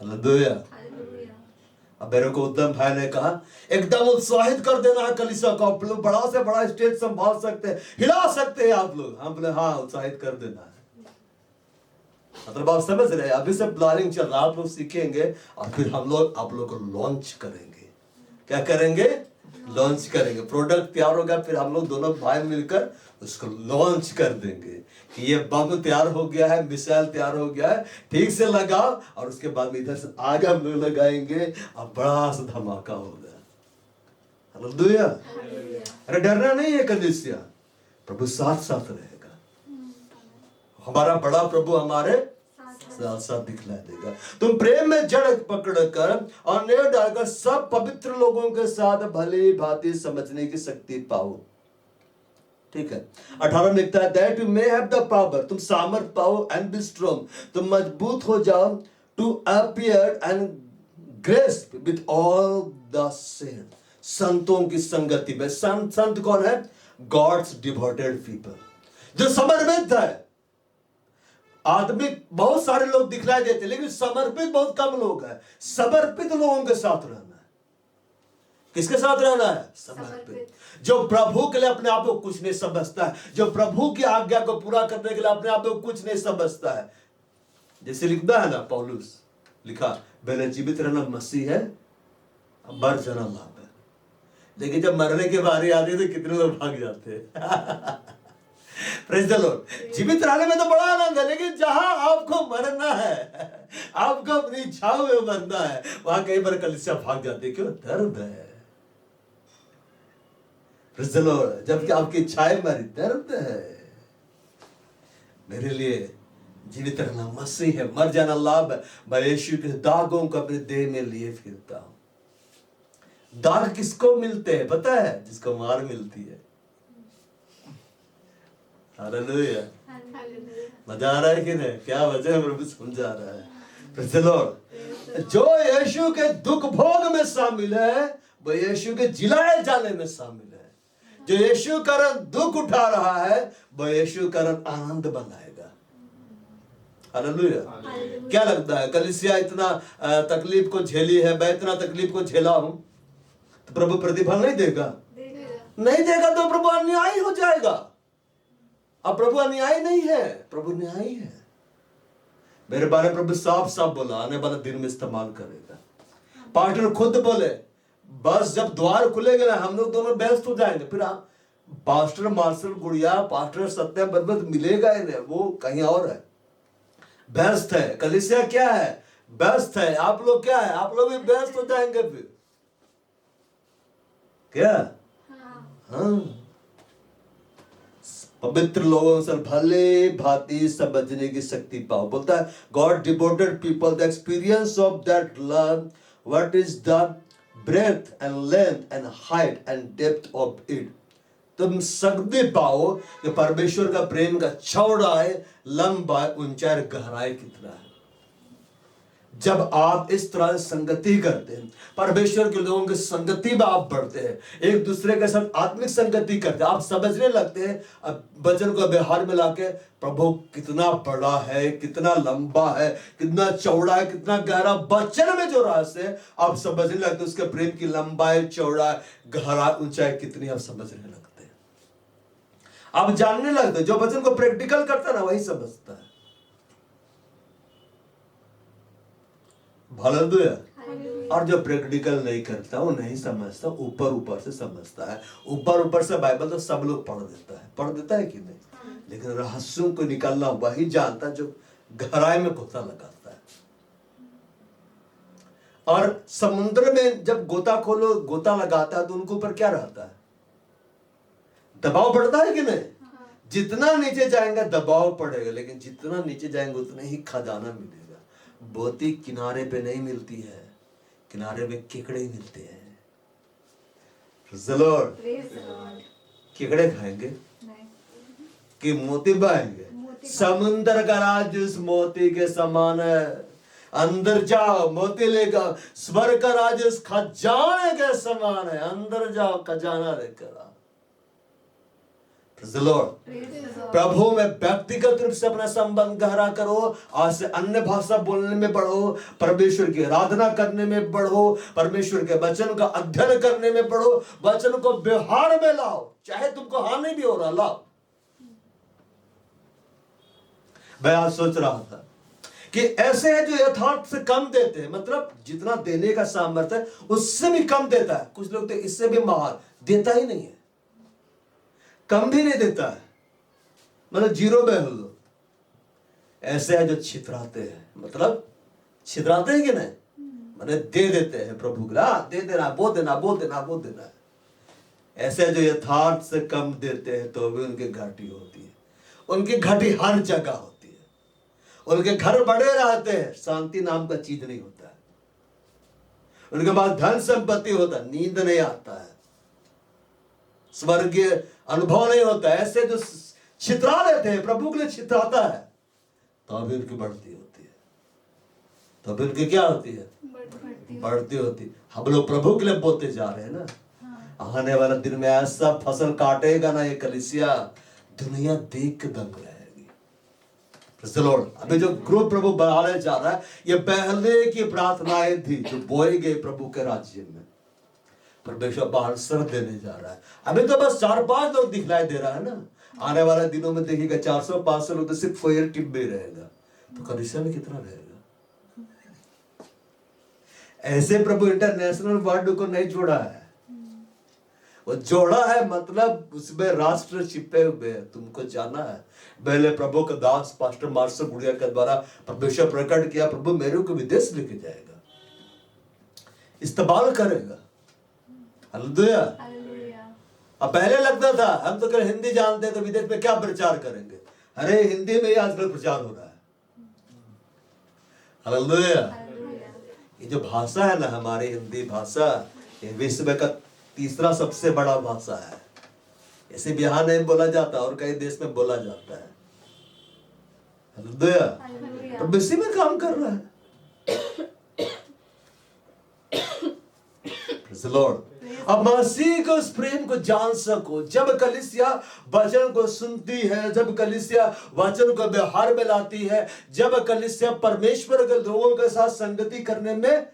हालेलुया। अब मेरे को उद्यम भाई ने कहा एकदम उत्साहित कर देना है कलीसिया को, आप लोग बड़ा से बड़ा स्टेज संभाल सकते हैं, हिला सकते हैं आप लोग। हम बोले हाँ, उत्साहित कर देना है। मतलब आप समझ रहे हैं, अभी से प्लानिंग चल रहा है, आप लोग सीखेंगे और फिर हम लोग आप लोग को लॉन्च करेंगे। क्या करेंगे? लॉन्च करेंगे। प्रोडक्ट तैयार होगा, फिर हम लोग दोनों भाई मिलकर उसको लॉन्च कर देंगे कि ये बम तैयार हो गया है, मिसाइल तैयार हो गया है, ठीक से लगाओ, और उसके बाद में इधर से आगे हम लोग लगाएंगे और बड़ा सा धमाका होगा। हालेलुया। अरे डरना नहीं है कलीसिया, प्रभु साथ साथ रहेगा। हमारा बड़ा प्रभु हमारे साथ साथ दिखला देगा। तुम प्रेम में जड़ पकड़कर और नेव डालकर सब पवित्र लोगों के साथ भली भांति समझने की शक्ति पाओ। ठीक है। 18 में लिखता है that you may have the power, तुम सामर्थ पाओ and be strong, तुम मजबूत हो जाओ, to appear and grace with all the saints, संतों की संगति में। संत कौन है? God's devoted people, जो समर्पित है। आदमी बहुत सारे लोग दिखलाई देते, लेकिन समर्पित बहुत कम लोग हैं। समर्पित लोगों के साथ रहना है। किसके साथ रहना है? समर्पित। जो प्रभु के लिए अपने आप को कुछ नहीं समझता है, जो प्रभु की आज्ञा को पूरा करने के लिए अपने आप को कुछ नहीं समझता है। जैसे लिखता है ना पौलुस, लिखा पहले जीवित रहना मसीह है, मर जाना लाभ है। लेकिन जब मरने की बारी आती है तो कितने लोग भाग जाते हैं। Praise the Lord. जीवित रहने में तो बड़ा आनंद है, लेकिन जहां आपको मरना है, आपको अपनी इच्छाओं में मरना है, वहां कई बार कलीसिया भाग जाती है। क्यों? दर्द है। Praise the Lord. जबकि आपकी इच्छाएं मरी, दर्द है। मेरे लिए जीवित रहना मसीह है, मर जाना लाभ है। मैं यीशु के दागों को अपने देह में लिए फिरता हूं। दाग किसको मिलते हैं पता है? जिसको मार मिलती है। हालेलुया। मजा आ रहा है कि नहीं? क्या वजह है? प्रभु समझा रहा है। Praise the Lord. जो यीशु के दुख भोग में शामिल है, वो यीशु के जिलाए जाने में शामिल है। जो यीशु कारण दुख उठा रहा है, वो यीशु कारण आनंद बनाएगा। हालेलुया। क्या लगता है कलीसिया इतना तकलीफ को झेली है, मैं इतना तकलीफ को झेला हूं, तो प्रभु प्रतिफल नहीं देगा? नहीं देगा तो प्रभु अन्यायी हो जाएगा। अब प्रभु अन्यायी नहीं है, प्रभु न्यायी है। मेरे बारे में प्रभु साफ साफ बोला, आने वाला दिन में इस्तेमाल करेगा। पार्टनर खुद बोले, बस जब द्वार खुलेगा ना, हम लोग दोनों व्यस्त हो जाएंगे। फिर आप पास्टर मार्शल गुड़िया, पास्टर सत्यम बदबद मिलेगा ही नहीं, वो कहीं और है, व्यस्त है। कलीसिया क्या है? व्यस्त है। आप लोग क्या है? आप लोग भी व्यस्त हो जाएंगे फिर। क्या? हाँ। पवित्र लोगों से भले भांति समझने की शक्ति पाओ। बोलता है God devoted people the experience of that love, what is the breadth and length and height and depth of it. तुम शक्ति पाओ कि परमेश्वर का प्रेम का चौड़ाई, लंबाई, ऊंचाई, गहराई कितना है। जब आप इस तरह से संगति करते हैं, परमेश्वर के लोगों की संगति में आप बढ़ते हैं, एक दूसरे के साथ आत्मिक संगति करते हैं, आप समझने लगते हैं। अब वचन को व्यवहार में लाके प्रभु कितना बड़ा है, कितना लंबा है, कितना चौड़ा है, कितना गहरा, वचन में जो रहस्य है आप समझने लगते हैं। उसके प्रेम की लंबाई, चौड़ाई, गहराई, ऊंचाई कितनी आप समझने लगते हैं। आप जानने लगते हैं। जो वचन को प्रैक्टिकल करता है ना, वही समझता है। हालेलुया। और जो प्रैक्टिकल नहीं करता वो नहीं समझता, ऊपर ऊपर से समझता है। ऊपर ऊपर से बाइबल तो सब लोग पढ़ देता है कि नहीं? लेकिन रहस्यों को निकालना वही जानता जो गहराई में गोता लगाता है। और समुद्र में जब गोताखोर गोता लगाता है तो उनके ऊपर क्या रहता है? दबाव पड़ता है कि नहीं? जितना नीचे जाएंगे दबाव पड़ेगा, लेकिन जितना नीचे जाएंगे उतना ही खजाना मिलेगा। बोती किनारे पे नहीं मिलती है, किनारे पे केकड़े ही मिलते हैं। केकड़े खाएंगे कि मोती पाएंगे? समुद्र का राज उस मोती के समान है। अंदर जाओ मोती लेकर, स्वर्ग का राज उस खजाने के समान है। अंदर जाओ खजाना लेकर आओ। प्रभु में व्यक्तिगत रूप से अपना संबंध गहरा करो। आज से अन्य भाषा बोलने में बढ़ो, परमेश्वर की आराधना करने में बढ़ो, परमेश्वर के वचन का अध्ययन करने में बढ़ो, वचन को व्यवहार में लाओ, चाहे तुमको हानि भी हो रहा लाओ। मैं आज सोच रहा था कि ऐसे है जो यथार्थ से कम देते हैं, मतलब जितना देने का सामर्थ्य है उससे भी कम देता है। कुछ लोग तो इससे भी महान देता ही नहीं है, कम भी नहीं देता है, मतलब जीरो में हो। ऐसे है जो छितराते हैं, मतलब छितराते हैं कि नहीं, मतलब दे देते हैं प्रभु को, दे देना, वो देना, वो देना, वो देना। ऐसे जो यथार्थ से कम देते हैं तो भी उनकी घाटी होती है। उनकी घाटी हर जगह होती है। उनके घर बड़े रहते हैं, शांति नाम का चीज नहीं होता है। उनके पास धन संपत्ति होता है, नींद नहीं आता है, स्वर्गीय अनुभव नहीं होता है। ऐसे जो छितरा लेते हैं, प्रभु के लिए छितराता है, तो भी उनकी बढ़ती होती है। तो भी उनकी क्या होती है? बढ़ती होती। हम लोग प्रभु के लिए बोते जा रहे हैं ना। आने वाला दिन में ऐसा फसल काटेगा ना ये कलीसिया, दुनिया देख के दंग रहेगी। अभी जो ग्रुप प्रभु बढ़ाने जा रहा है, ये पहले की प्रार्थनाएं थी जो बोए गए प्रभु के राज्य में। परमेश्वर बाहर सर देने जा रहा है। अभी तो बस 4-5 लोग दिखलाई दे रहा है ना। आने वाले दिनों में देखिएगा 400-500 लोग तो सिर्फ फोयर टिप में रहेगा, तो कलीसिया में कितना रहेगा? ऐसे प्रभु इंटरनेशनल वर्ल्ड को नहीं जोड़ा है, वो जोड़ा है, मतलब उसमें राष्ट्र छिपे हुए हैं। तुमको जाना है। पहले प्रभु का दास पास्टर मार्शल गुड़िया के द्वारा परमेश्वर प्रकट किया, प्रभु मेरे को विदेश लेके जाएगा, इस्तेमाल करेगा। हालेलुया। अब पहले लगता था हम तो हिंदी जानते हैं तो विदेश में क्या प्रचार करेंगे। अरे हिंदी में ही आजकल प्रचार हो रहा है। हालेलुया। ये जो भाषा है ना, हमारी हिंदी भाषा, ये विश्व का तीसरा सबसे बड़ा भाषा है। ऐसे बिहार नहीं बोला जाता और कई देश में बोला जाता है। हालेलुया। तो इसी में काम कर रहा है। लॉर्ड, अब मसीह को उस प्रेम को जान सको। जब कलीसिया वचन को सुनती है, जब कलीसिया वचन को व्यवहार में लाती है, जब कलीसिया परमेश्वर के लोगों के साथ संगति करने में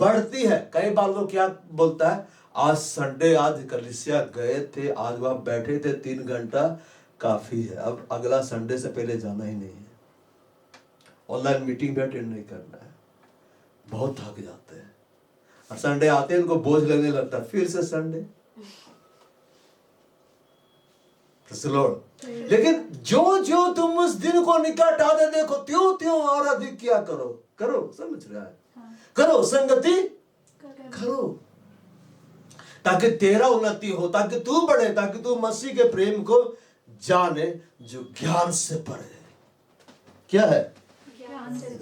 बढ़ती है। कई बार लोग क्या बोलता है, आज संडे, आज कलीसिया गए थे, आज वहां बैठे थे 3 घंटा, काफी है, अब अगला संडे से पहले जाना ही नहीं है, ऑनलाइन मीटिंग भी अटेंड नहीं करना है। बहुत थक जाते हैं और संडे आते हैं उनको बोझ लगने लगता है, फिर से संडे। लेकिन जो जो तुम उस दिन को निकट आते देखो, त्यों त्यों और अधिक क्या करो, करो, समझ रहा है? करो, संगति करो, ताकि तेरा उन्नति हो, ताकि तू बढ़े, ताकि तू मसीह के प्रेम को जाने जो ज्ञान से परे। क्या है?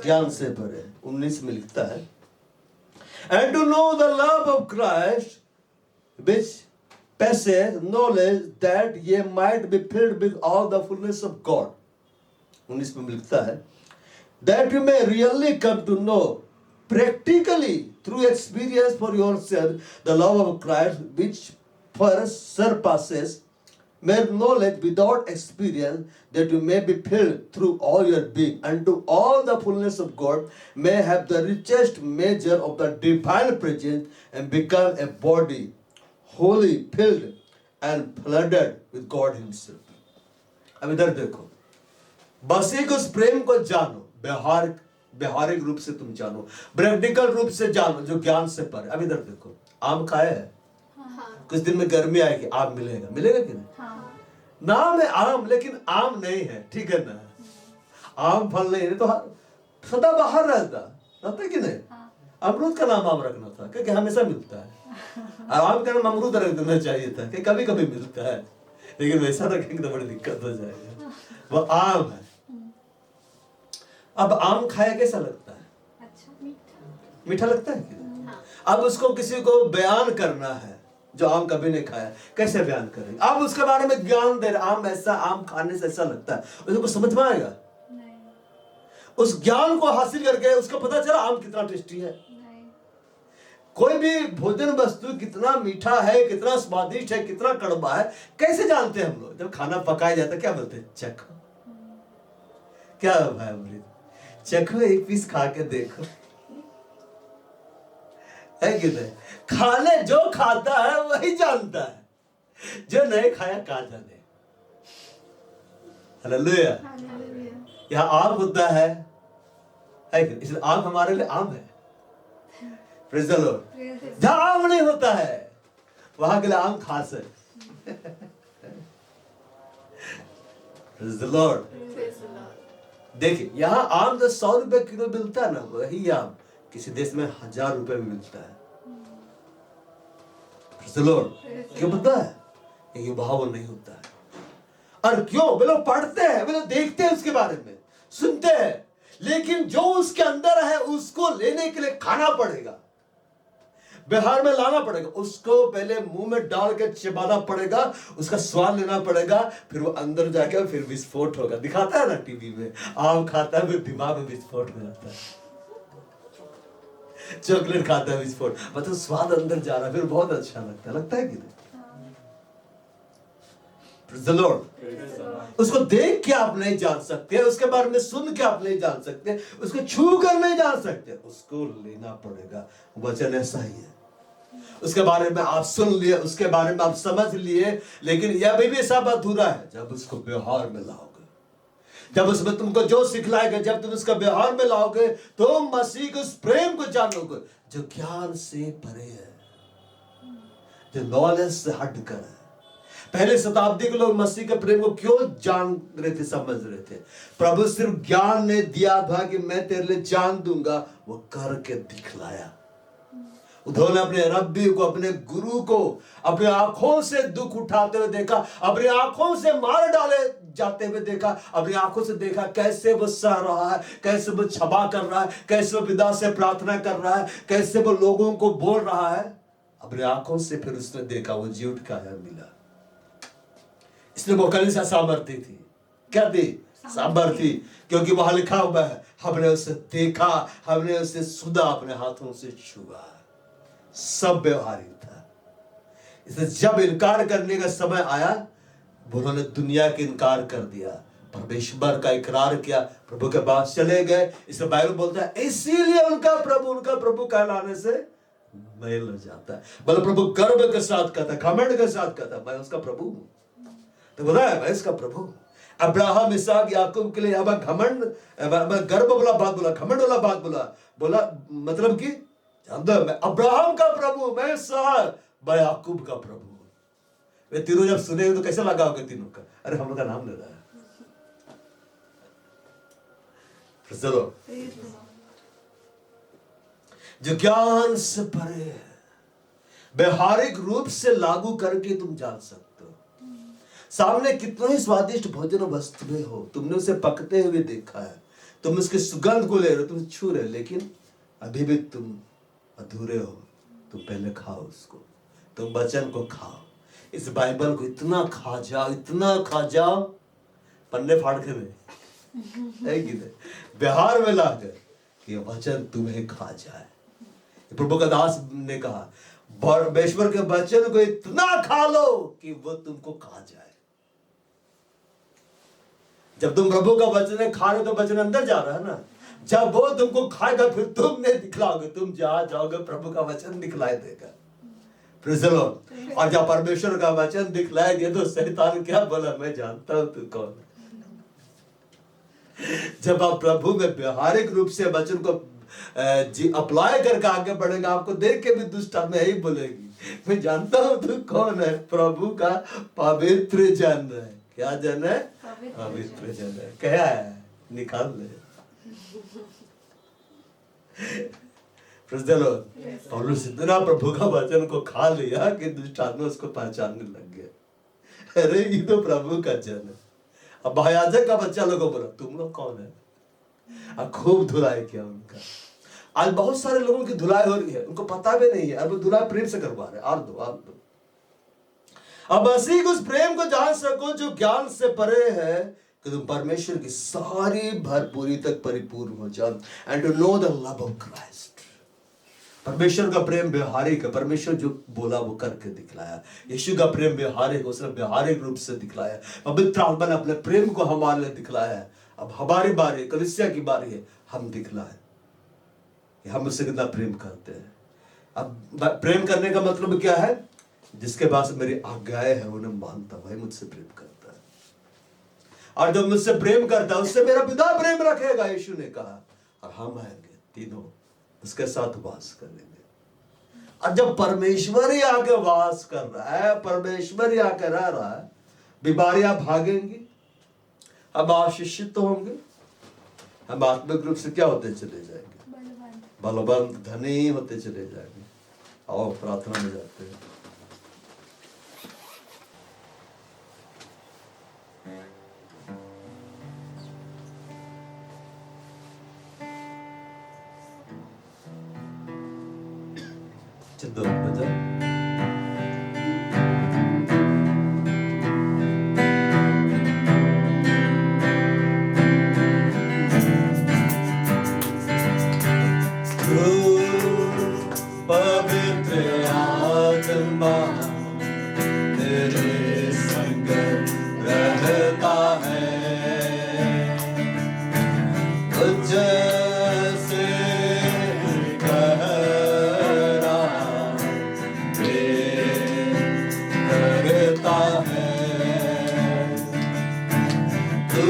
ज्ञान से परे। 19 में लिखता है, and to know the love of Christ which passeth knowledge, that ye might be filled with all the fullness of God. 19 में लिखता है, that you may really come to know practically through experience for yourself the love of Christ which first surpasses mere knowledge without experience, that you may be filled through all your being unto all the fullness of God, may have the richest measure of the divine presence, and become a body wholly filled and flooded with God himself. अब इधर देखो, बस एक उस प्रेम को जानो, व्यवहारिक रूप से तुम जानो, प्रैक्टिकल रूप से जानो जो ज्ञान से परे। अब इधर देखो, आम खाए है, कुछ दिन में गर्मी आएगी, आम मिलेगा, मिलेगा कि नहीं? नाम है आम, लेकिन आम नहीं है, ठीक है ना। आम फल नहीं है तो सदा बाहर रहता कि नहीं। अमरूद का नाम आम रखना था क्योंकि हमेशा मिलता है, और आम का नाम अमरूद रख देना चाहिए था कि कभी कभी मिलता है, लेकिन वैसा रखेंगे तो बड़ी दिक्कत हो जाएगा। वो आम है। अब आम खाया कैसा लगता है? अच्छा, मीठा लगता है कि? अब उसको किसी को बयान करना है जो आम कभी नहीं खाया, कैसे बयान करेंगे? आप उसके बारे में ज्ञान दे रहे, आम ऐसा, आम खाने से ऐसा लगता है, उसको समझ में आएगा? उस ज्ञान को हासिल करके उसको पता चला आम कितना टेस्टी है। कोई भी भोजन वस्तु कितना मीठा है, कितना स्वादिष्ट है, कितना कड़वा है, कैसे जानते हैं हम लोग? जब खाना पकाया जाता है क्या बोलते हैं? चखो। क्या भाई अमृत, चखो, एक पीस खा के देखो, है कि नहीं? खाने जो खाता है वही जानता है, जो नहीं खाया कहाँ जाने। हालेलुया। यहाँ आम होता है कि इसलिए आम हमारे लिए आम है। Praise the Lord. जहाँ आम नहीं होता है वहां के लिए आम खास है। Praise the Lord. देखिए यहाँ आम जो 100 रुपए किलो मिलता है ना, वही आम किसी देश में 1000 रुपए में मिलता है। Praise the Lord. क्यों पता है? ये भाव नहीं होता है। और क्यों? वे लोग पढ़ते हैं, वे लोग देखते हैं, उसके बारे में सुनते हैं, लेकिन जो उसके अंदर है उसको लेने के लिए खाना पड़ेगा, बिहार में लाना पड़ेगा, उसको पहले मुंह में डाल के चिबाना पड़ेगा, उसका स्वाद लेना पड़ेगा, फिर वो अंदर जाके फिर विस्फोट होगा। दिखाता है ना टीवी में, आम खाता है फिर दिमाग में विस्फोट हो जाता है, चॉकलेट खाता है विस्फोट, मतलब स्वाद अंदर जा रहा है, फिर बहुत अच्छा लगता है कि नहीं? Praise the Lord। उसको देख के आप नहीं जान सकते, उसके बारे में सुन के आप नहीं जान सकते, उसको छू कर नहीं जान सकते, उसको लेना पड़ेगा। वचन ऐसा ही है, उसके बारे में आप सुन लिए, उसके बारे में आप समझ लिए, लेकिन यह भी सब अधूरा है जब उसको व्यवहार में लाओगे, जब उसमें तुमको जो सिखलाएगा, जब तुम उसका व्यवहार में लाओगे तो मसीह के उस प्रेम को जानोगे जो ज्ञान से परे है, जो नॉलेज से हटकर है। पहले शताब्दी के लोग मसीह के प्रेम को क्यों जान रहे थे, समझ रहे थे? प्रभु सिर्फ ज्ञान ने दिया था कि मैं तेरे लिए जान दूंगा, वो करके दिखलाया। उन्होंने अपने रब्बी को, अपने गुरु को अपने आंखों से दुख उठाते हुए देखा, अपनी आंखों से मार डाले जाते हुए देखा, अपनी आंखों से देखा कैसे वो सह रहा है, कैसे वो क्षमा कर रहा है, कैसे वो पिता से प्रार्थना कर रहा है, कैसे वो लोगों को बोल रहा है। अपनी आंखों से फिर उसने देखा, वो जी उठ का मिला। इसलिए वो कलीसिया सामर्थी थी। क्या थी? सामर्थी, क्योंकि वहां लिखा हुआ है हमने उसे देखा, हमने उसे सुना, अपने हाथों से छुआ। सब व्यवहारिक था। इसलिए जब इनकार करने का समय आया, उन्होंने दुनिया के इनकार कर दिया, परमेश्वर का इकरार किया, प्रभु के पास चले गए। इसलिए बाइबल बोलता है इसीलिए उनका प्रभु कहलाने से मेल हो जाता है। बोले प्रभु गर्व के साथ कहता, घमंड के साथ कहता, मैं उसका प्रभु हूं। तो बोला है मैं इसका प्रभु। अब्राहम, इसहाक, याकूब के लिए अब घमंड, गर्व वाला बात बोला, घमंड वाला बात बोला मतलब कि मैं अब्राहम का प्रभु, मैं इसहाक, मैं याकूब का प्रभु। वे तीनों जब सुने तो कैसा लगा होगा तीनों का? अरे हम लोग का नाम ले रहा है। चलो, जो ज्ञान से परे है, व्यवहारिक रूप से लागू करके तुम जान सकते हो। सामने कितना ही स्वादिष्ट भोजन वस्तुएं हो, तुमने उसे पकते हुए देखा है, तुम उसके सुगंध को ले रहे हो, तुम छू रहे, लेकिन अभी भी तुम अधूरे हो। तुम पहले खाओ उसको, तुम वचन को खाओ, इस बाइबल को इतना खा जाओ, पन्ने फाड़ के दे बिहार में लाकर कि वचन तुम्हें खा जाए। प्रभु का दास ने कहा परमेश्वर के वचन को इतना खा लो कि वो तुमको खा जाए। जब तुम प्रभु का वचन खा रहे हो तो वचन अंदर जा रहा है ना, जब वो तुमको खाएगा फिर तुम नहीं दिखलाओगे, तुम जहां जाओगे प्रभु का वचन दिखलाई देगा। Praise the Lord. और जब परमेश्वर का वचन दिखलाई दिया तो शैतान क्या बोला, मैं जानता हूं तू कौन है। जब आप प्रभु में व्यवहारिक रूप से वचन को अप्लाई करके आगे बढ़ेगा, आपको देख के भी दुष्ट आत्मा यही बोलेगी, मैं जानता हूं तू कौन है, प्रभु का पवित्र जन है। क्या जन है? पवित्र जन है। क्या है? निकाल ले। पौलुस इतना प्रभु का वचन को खा लिया कि दुष्ट आत्मा उसको पहचानने लग गया। अरे ये तो प्रभु का जन है। अब महायाजक का बच्चा लोगों को बोला तुम लोग कौन है? अब खूब धुलाई किया उनका। आज बहुत सारे लोगों की धुलाई हो रही है, उनको पता भी नहीं है, अब धुलाई प्रेम से करवा रहे। और दो अब मसीह उस प्रेम को जान सको जो ज्ञान से परे है, कि तुम परमेश्वर की सारी भरपूरी तक परिपूर्ण हो जाओ। And to know the love of Christ. परमेश्वर का प्रेम व्यवहारिक है। परमेश्वर जो बोला वो करके दिखलाया। यीशु का प्रेम व्यवहारिक, उसने व्यवहारिक रूप से दिखलाया। पवित्र आत्मा ने अपने प्रेम को हमारे लिए दिखलाया है। अब हमारी बारी, कलीसिया की बारी है, हम दिखलाए कि हम उससे कितना प्रेम करते हैं। अब प्रेम करने का मतलब क्या है? जिसके पास मेरी आज्ञाएं है उन्हें मानता, वही मुझसे प्रेम करता है। और जब मुझसे प्रेम करता है उससे मेरा पिता प्रेम रखेगा, यीशु ने कहा। और हम आएंगे तीनों उसके साथ वास करेंगे। और जब परमेश्वर ही आके वास कर रहा है, परमेश्वर ही आके रह रहा है, बीमारियां भागेंगी, हम आशीषित होंगे, हम आत्मिक रूप से क्या होते चले जाएंगे? बलवंत, धनी होते चले जाएंगे। आओ प्रार्थना में जाते हैं। चलो बजा। पवित्र आत्मा तेरे संग रहता है, तुझसे गहरा प्रेम करता है। तू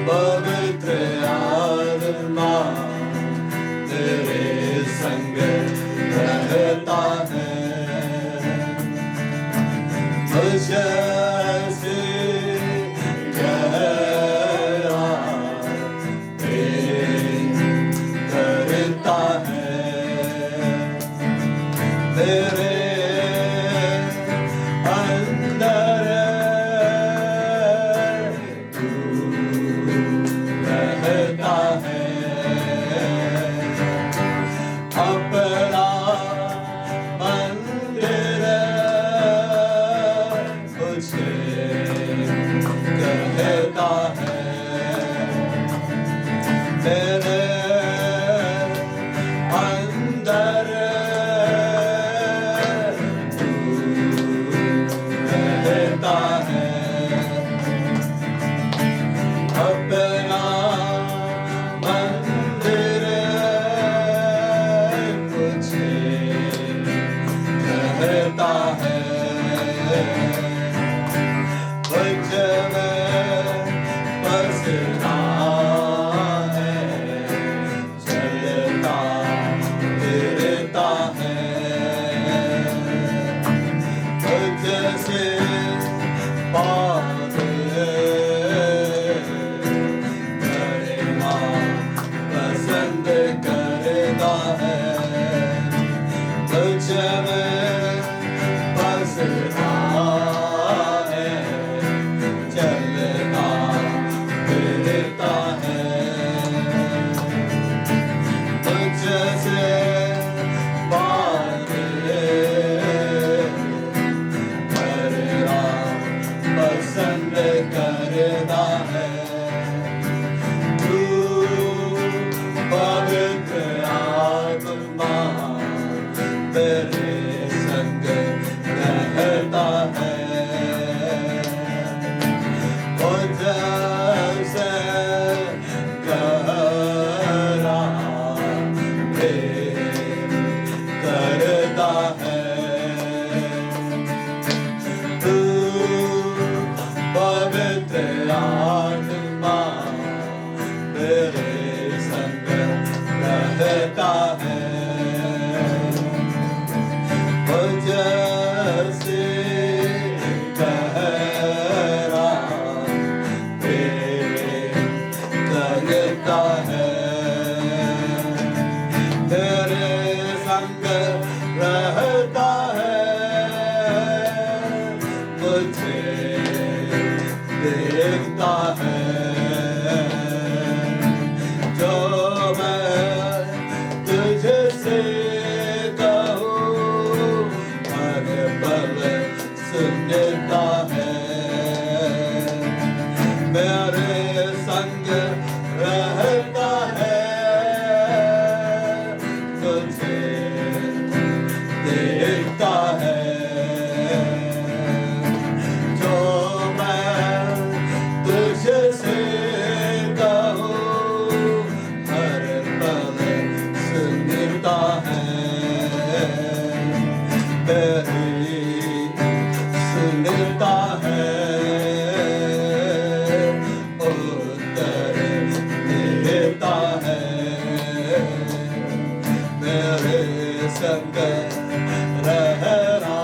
पवित्र आत्मा तेरे संग रहता है, मुझसे गहरा प्रेम करता है। तेरे अंदर तू रहता है, अपना मंदिर मुझे कहता है। तेरे अंदर तू रहता है, अपना मंदिर कहता है। मुझ में बसना है, चलता फिरता है, मुझसे बात करना पसंद करता है। मुझ में बसना है, चलता फिरता है, मुझसे बात करना पसंद करता है। तू पवित्र आत्मा संग रहना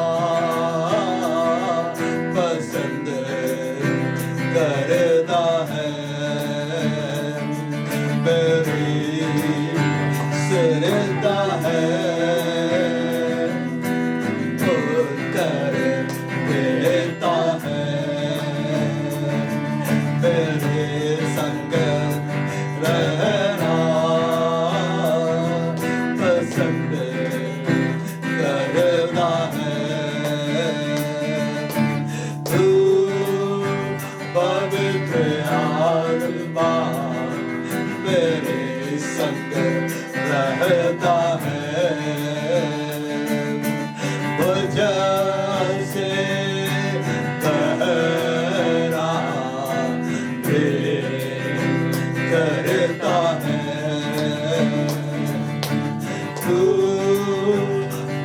पसंद करता है, मेरी सिरता है कर देता है, मेरे संग रहना पसंद करता है। तू पवित्र आत्मा मेरे संग रहता है, मुझसे गहरा प्रेम करता है। तू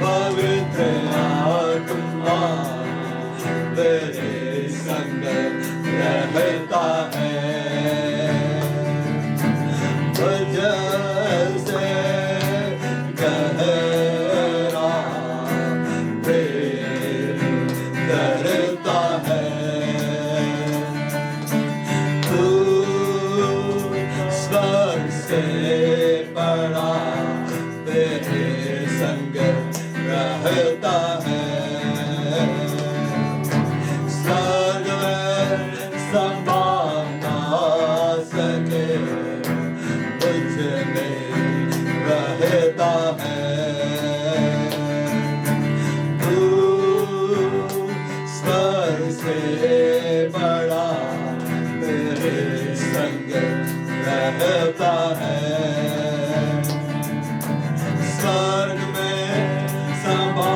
पवित्र आत्मा मेरे संग रहता है, मुझसे गहरा प्रेम करता है। तू स्वर्ग से बड़ा मेरे संग रहता है, स्वर्ग में समा ना सके मुझ में रहता है। तू स्वर्ग से बड़ा मेरे संग रहता है, स्वर्ग में समा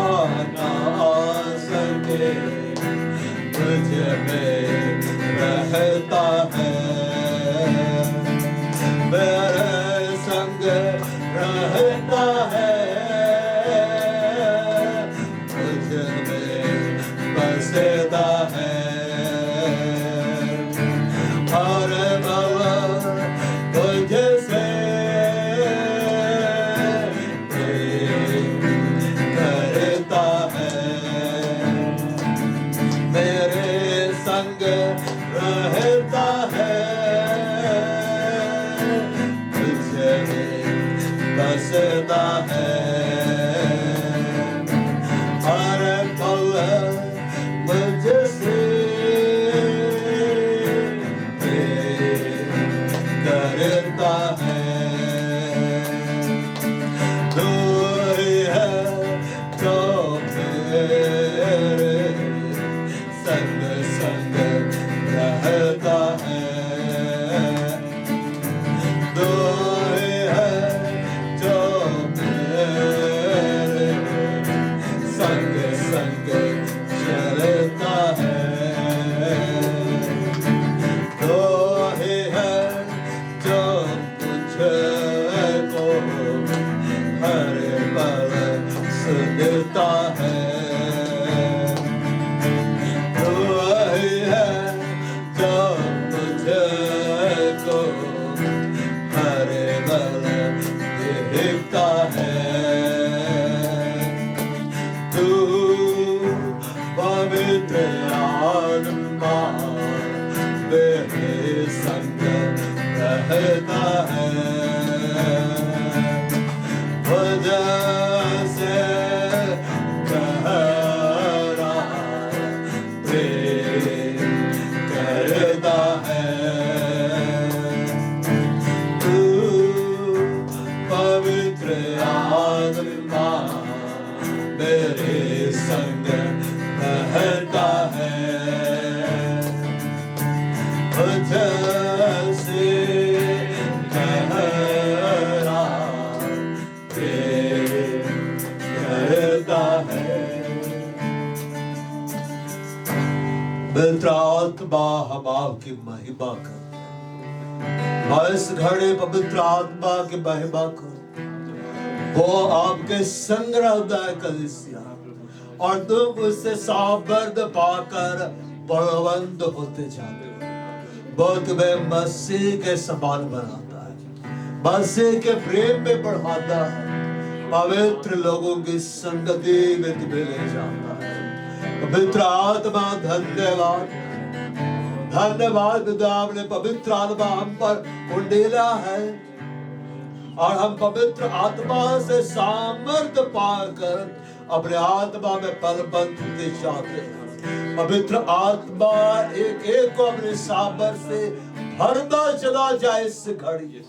ना सके मुझ में रहता है, मेरे संग रहता है, मुझ में बसता है। हर पल मुझसे प्रेम करता है, मेरे संग रहता है, मुझ में बसता है। हर पल मुझसे प्रेम करता है, तू ही है जो मेरे संग संग रहता है, तू ही है जो मेरे संग संग चलता है, तू ही है जो मुझको हर पल सुनता है, तू ही है जो मुझको हर पल देखता है। तू पवित्र आत्मा मेरे संग रहता है, मुझसे गहरा प्रेम करता है। तू पवित्र आत्मा मेरे संग रहता है, मुझसे गहरा प्रेम करता है। पवित्र आत्मा हम आपकी महिमा करते हैं, इस घड़े पवित्र आत्मा की महिमा करो, वो आपके संग रहता है कलीसिया, और तुम उससे सामर्थ पाकर बलवंत होते जाते हो, वो तुम्हें मसीह के समान बनाता है, मसीह के प्रेम में बढ़ाता है, पवित्र लोगों की संगति में तुम्हें ले जाता है। पवित्र आत्मा धन्यवाद, धन्यवाद पिता, आपने पवित्र आत्मा हम पर उंडेला है और हम पवित्र आत्मा से सामर्थ्य पाकर अपने आत्मा में बलवंत होते जाते हैं। पवित्र आत्मा एक एक को अपने सामर्थ्य से भरता चला जाए इस घड़ी,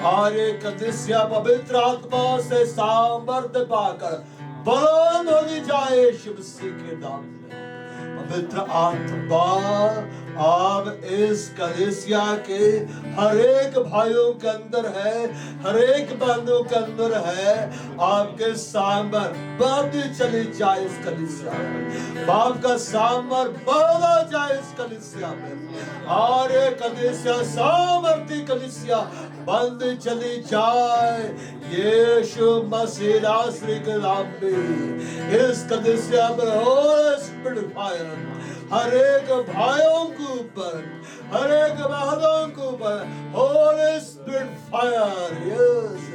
और एक कलीसिया पवित्र आत्मा से सामर्थ्य पाकर बुलंद होती जाए यीशु मसीह के नाम में। पवित्र आत्मा आप इस कलीसिया के हर एक भाइयों के अंदर है, हर एक बंधुओं के अंदर है। आपके सामर बढ़ती चली जाए इस कलीसिया में, बाप का सामर बढ़ा जाए इस कलीसिया में, और ये कलीसिया सामर्थी कलीसिया बंद चली जाए यीशु मसीह नासरी के नाम में। इस कलीसिया में होली स्पिरिट फायर हर एक भाइयों के ऊपर, हर एक बहनों के ऊपर होली स्पिरिट फायर। यस,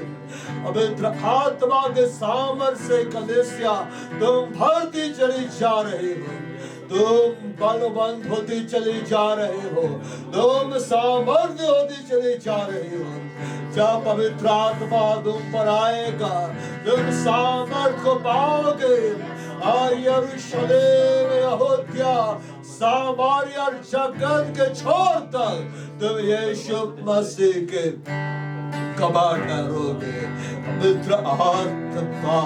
पवित्र आत्मा के सामर्थ्य से कलीसिया तुम भरती चली जा रही हो, तुम बलवंत होती चली जा रहे हो, तुम सामर्थ्य होती चली जा रही हो। जब पवित्र आत्मा तुम पर आएगा तुम सामर्थ्य को पाओगे, और यरूशलेम, यहूदिया, सामरिया, जगत के छोर तक तुम यीशु मसीह के कमांडर होगे। पवित्र आत्मा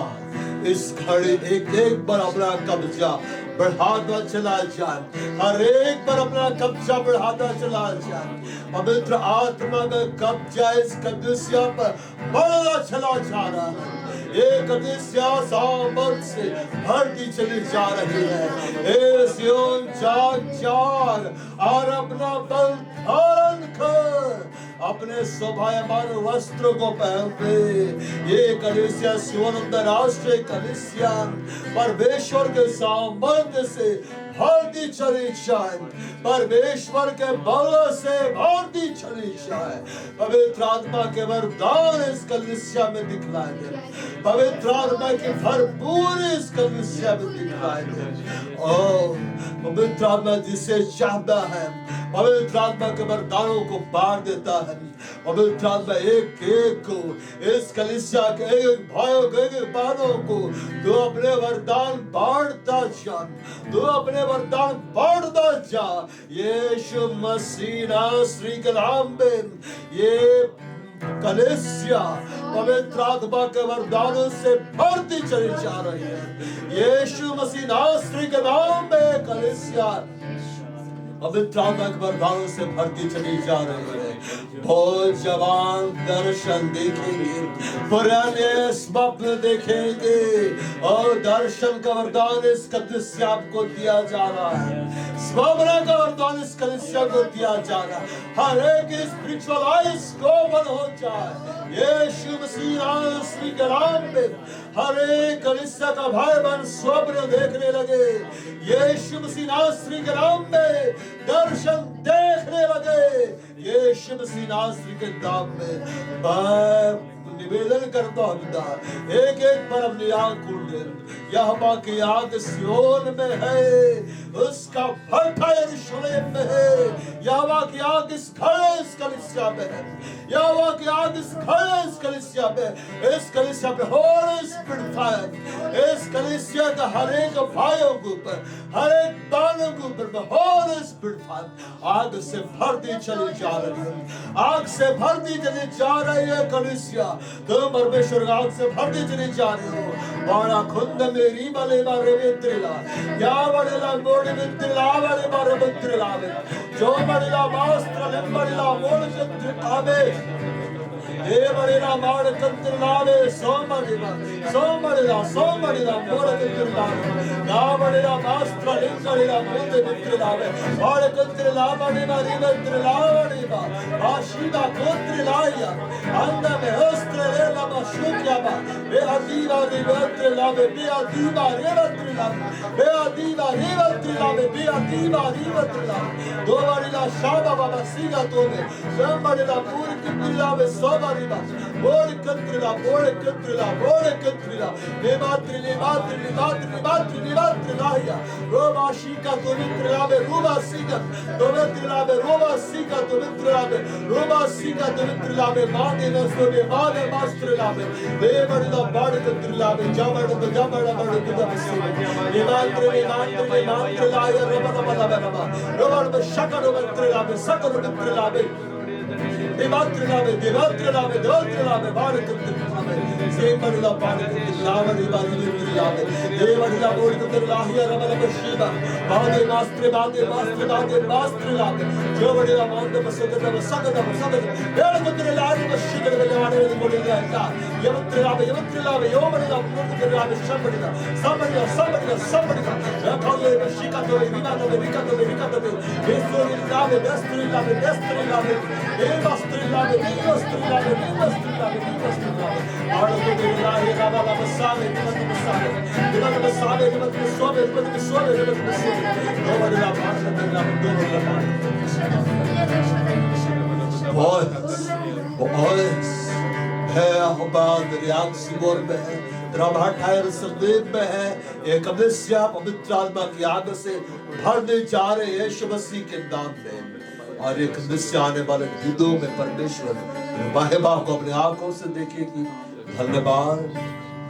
इस घड़ी एक एक बार अपना कब्जा बढ़ाता चला जाए, हर एक पर अपना कब्जा बढ़ाता चला जाए। पवित्र आत्मा का कब्जा इस कलीसिया पर बढ़ता चला जा रहा है। एक कलीसिया सामर्थ से भरती चली जा रही है। सियोन जाग जाग और अपना बल धारण कर, अपने शोभायमान वस्त्र को पहनते ये कलीसिया सियोन अंतरराष्ट्रीय कलीसिया परमेश्वर के सामर्थ्य से भरती चली जाए, परमेश्वर के बल से भरती चली जाए। पवित्र आत्मा के वरदान इस कलीसिया में दिखलाए दे, पवित्र आत्मा की भरपूर इस कलीसिया में दिखलाए दे। ओ पवित्र आत्मा जिसे चाहता है, पवित्र आत्मा के वरदानों को बांट देता है। पवित्र आत्मा एक एक को, इस कलीसिया के एक भाइयों को, एक बहनों को तू अपने वरदान बांटता जा, तू अपने वरदान बांटता जा। यीशु मसीह नासरी के नाम में ये कलीसिया पवित्र आत्मा के वरदानों से भरती चली जा रही है। यीशु मसीह नासरी के नाम में कलीसिया पवित्र आत्मा के वरदानों से भरती चली जा रही है। बहुत जवान दर्शन देखेंगे, पुराने स्वप्न देखेंगे, और दर्शन का वरदान इस कलीसिया को दिया जा रहा है। स्वप्न का वरदान इस कलीसिया को दिया जा रहा है। हर एक स्पिरिचुअल आइज को ओपन हो जाए यीशु मसीह नासरी के नाम में। हर एक कलीसिया का भाई बहन स्वप्न देखने लगे यीशु मसीह नासरी के नाम में, दर्शन देखने लगे यीशु मसीह नासरी के नाम में। मैं निवेदन करता हूं पिता, एक एक पर अपनी आंख खोल दे। यहोवा की आग सियोन में है, उसका भट्ठा यरूशलेम में है। यहोवा की आग इस खड़े इस कलीसिया में है, यहोवा की आग इस खड़े इस कलीसिया में। इस कलीसिया में होली स्पिरिट फायर, इस कलीसिया का हर एक भाइयों के ऊपर, हर एक बहनों के ऊपर होली स्पिरिट फायर आग से भरती चली जा रही है, आग से भरती चली जा रही है कलीसिया। तुम परमेश्वर आग से भरती चली जा रही हो। बड़ा खुंद मेरी बले बारे मित्रिला, या बड़ेला मोड़ मित्रिला बड़े बारे मित्रिला में, जो बड़ेला मास्त्र लिंबड़ेला मोड़ चित्रिकावे, ये बड़ेला माड़ चित्रिलावे, सोमड़ेला मोड़ चित्रिलावे, या बड़ेला मास्त्र लिंबड़ेला मोड़ चित्रिलावे, माड़ चित्रिला बड़े बारे मित्रिला बड़े बा, आशीदा कोत्रिलाया, अंदर में अस्त्र ले लबा शुक्याबा, Beadiva Rivatrelave, Beadiva Rivatrelave, Beadiva Rivatrelave, Beadiva Rivatrelave, Dovarila Shaba Baba Siga Tome, Shamarila Purikilave, Sobariva, Borikatrila, Borikatrila, Borikatrila, Levatri, Levatri, Levatri, Levatri, Levatrilaya, Roma Shika Tomitrelave, Roma Siga, Tomitrelave, Roma Siga, Tomitrelave, Roma Siga, Tomitrelave, Mane Nasove, Mane Mastrelave, Levarila Barikatrelave, Jamada, Jamada, Barikatrelave, Levatri, Levatri, Levatrilaya, Roma, Roma Shaka Tomitrelave, Saka Tomitrelave, Devatrelave, Devatrelave, Devatrelave, Barikatrelave, Semarila Barikatrelave, Barikatrelave, Devarila Borikatrelahia, Ramala Shiva, Bade Mastre, Bade Mastre, Bade Mastrelave, Jovarila Manda, Sakata, Sakata, Sakata, Barikatrelave, Shikara, Bodilla, Yamatrelave, Yamatrelave, Yomarila, Borikatrelave, Shamarila, Samarila, Samarila, Samarila, Yakale, Shikato, Rikato, Rikato, Rikato, Destorilave, Destrilave, Destrilave, Devastrilave, Devastrilave, Devastrilave, Devastrilave, Ardovilave, Ravala Masale, Divatmasale, Divatmasale, Divatmasole, Divatmasole, Divatmasole, Dovarila Pasha, Dovarila Pasha. है अहबाद Riyadh सिमोर में है द्रभाठाय सरदेव में है एक कलिसिया पवित्र आत्मा की आग से भरने जा रहे हैं यीशु मसीह के नाम में और एक कलिसिया आने वाले दिनों में परमेश्वर महिमा को अपने आंखों से देखेगी। धन्यवाद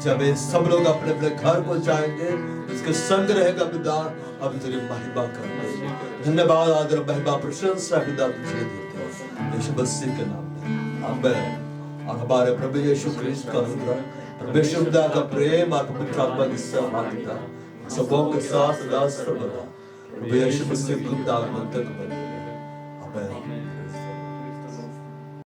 जब ये सब लोग अपने अपने घर को जाएंगे इसके संग रहेगा पिता अब तेरी महिमा करते धन्यवाद आदर महिमा प्रशंसा पिता तुझे देते हैं यीशु मसीह के नाम में आमीन। और हमारे प्रभु यीशु ख्रिस्त का अनुग्रह परमेश्वर पिता का प्रेम और पवित्र आत्मा की सहभागिता सबों के साथ सदा सर्वदा प्रभु यीशु मसीह की दान तक बने। आमीन।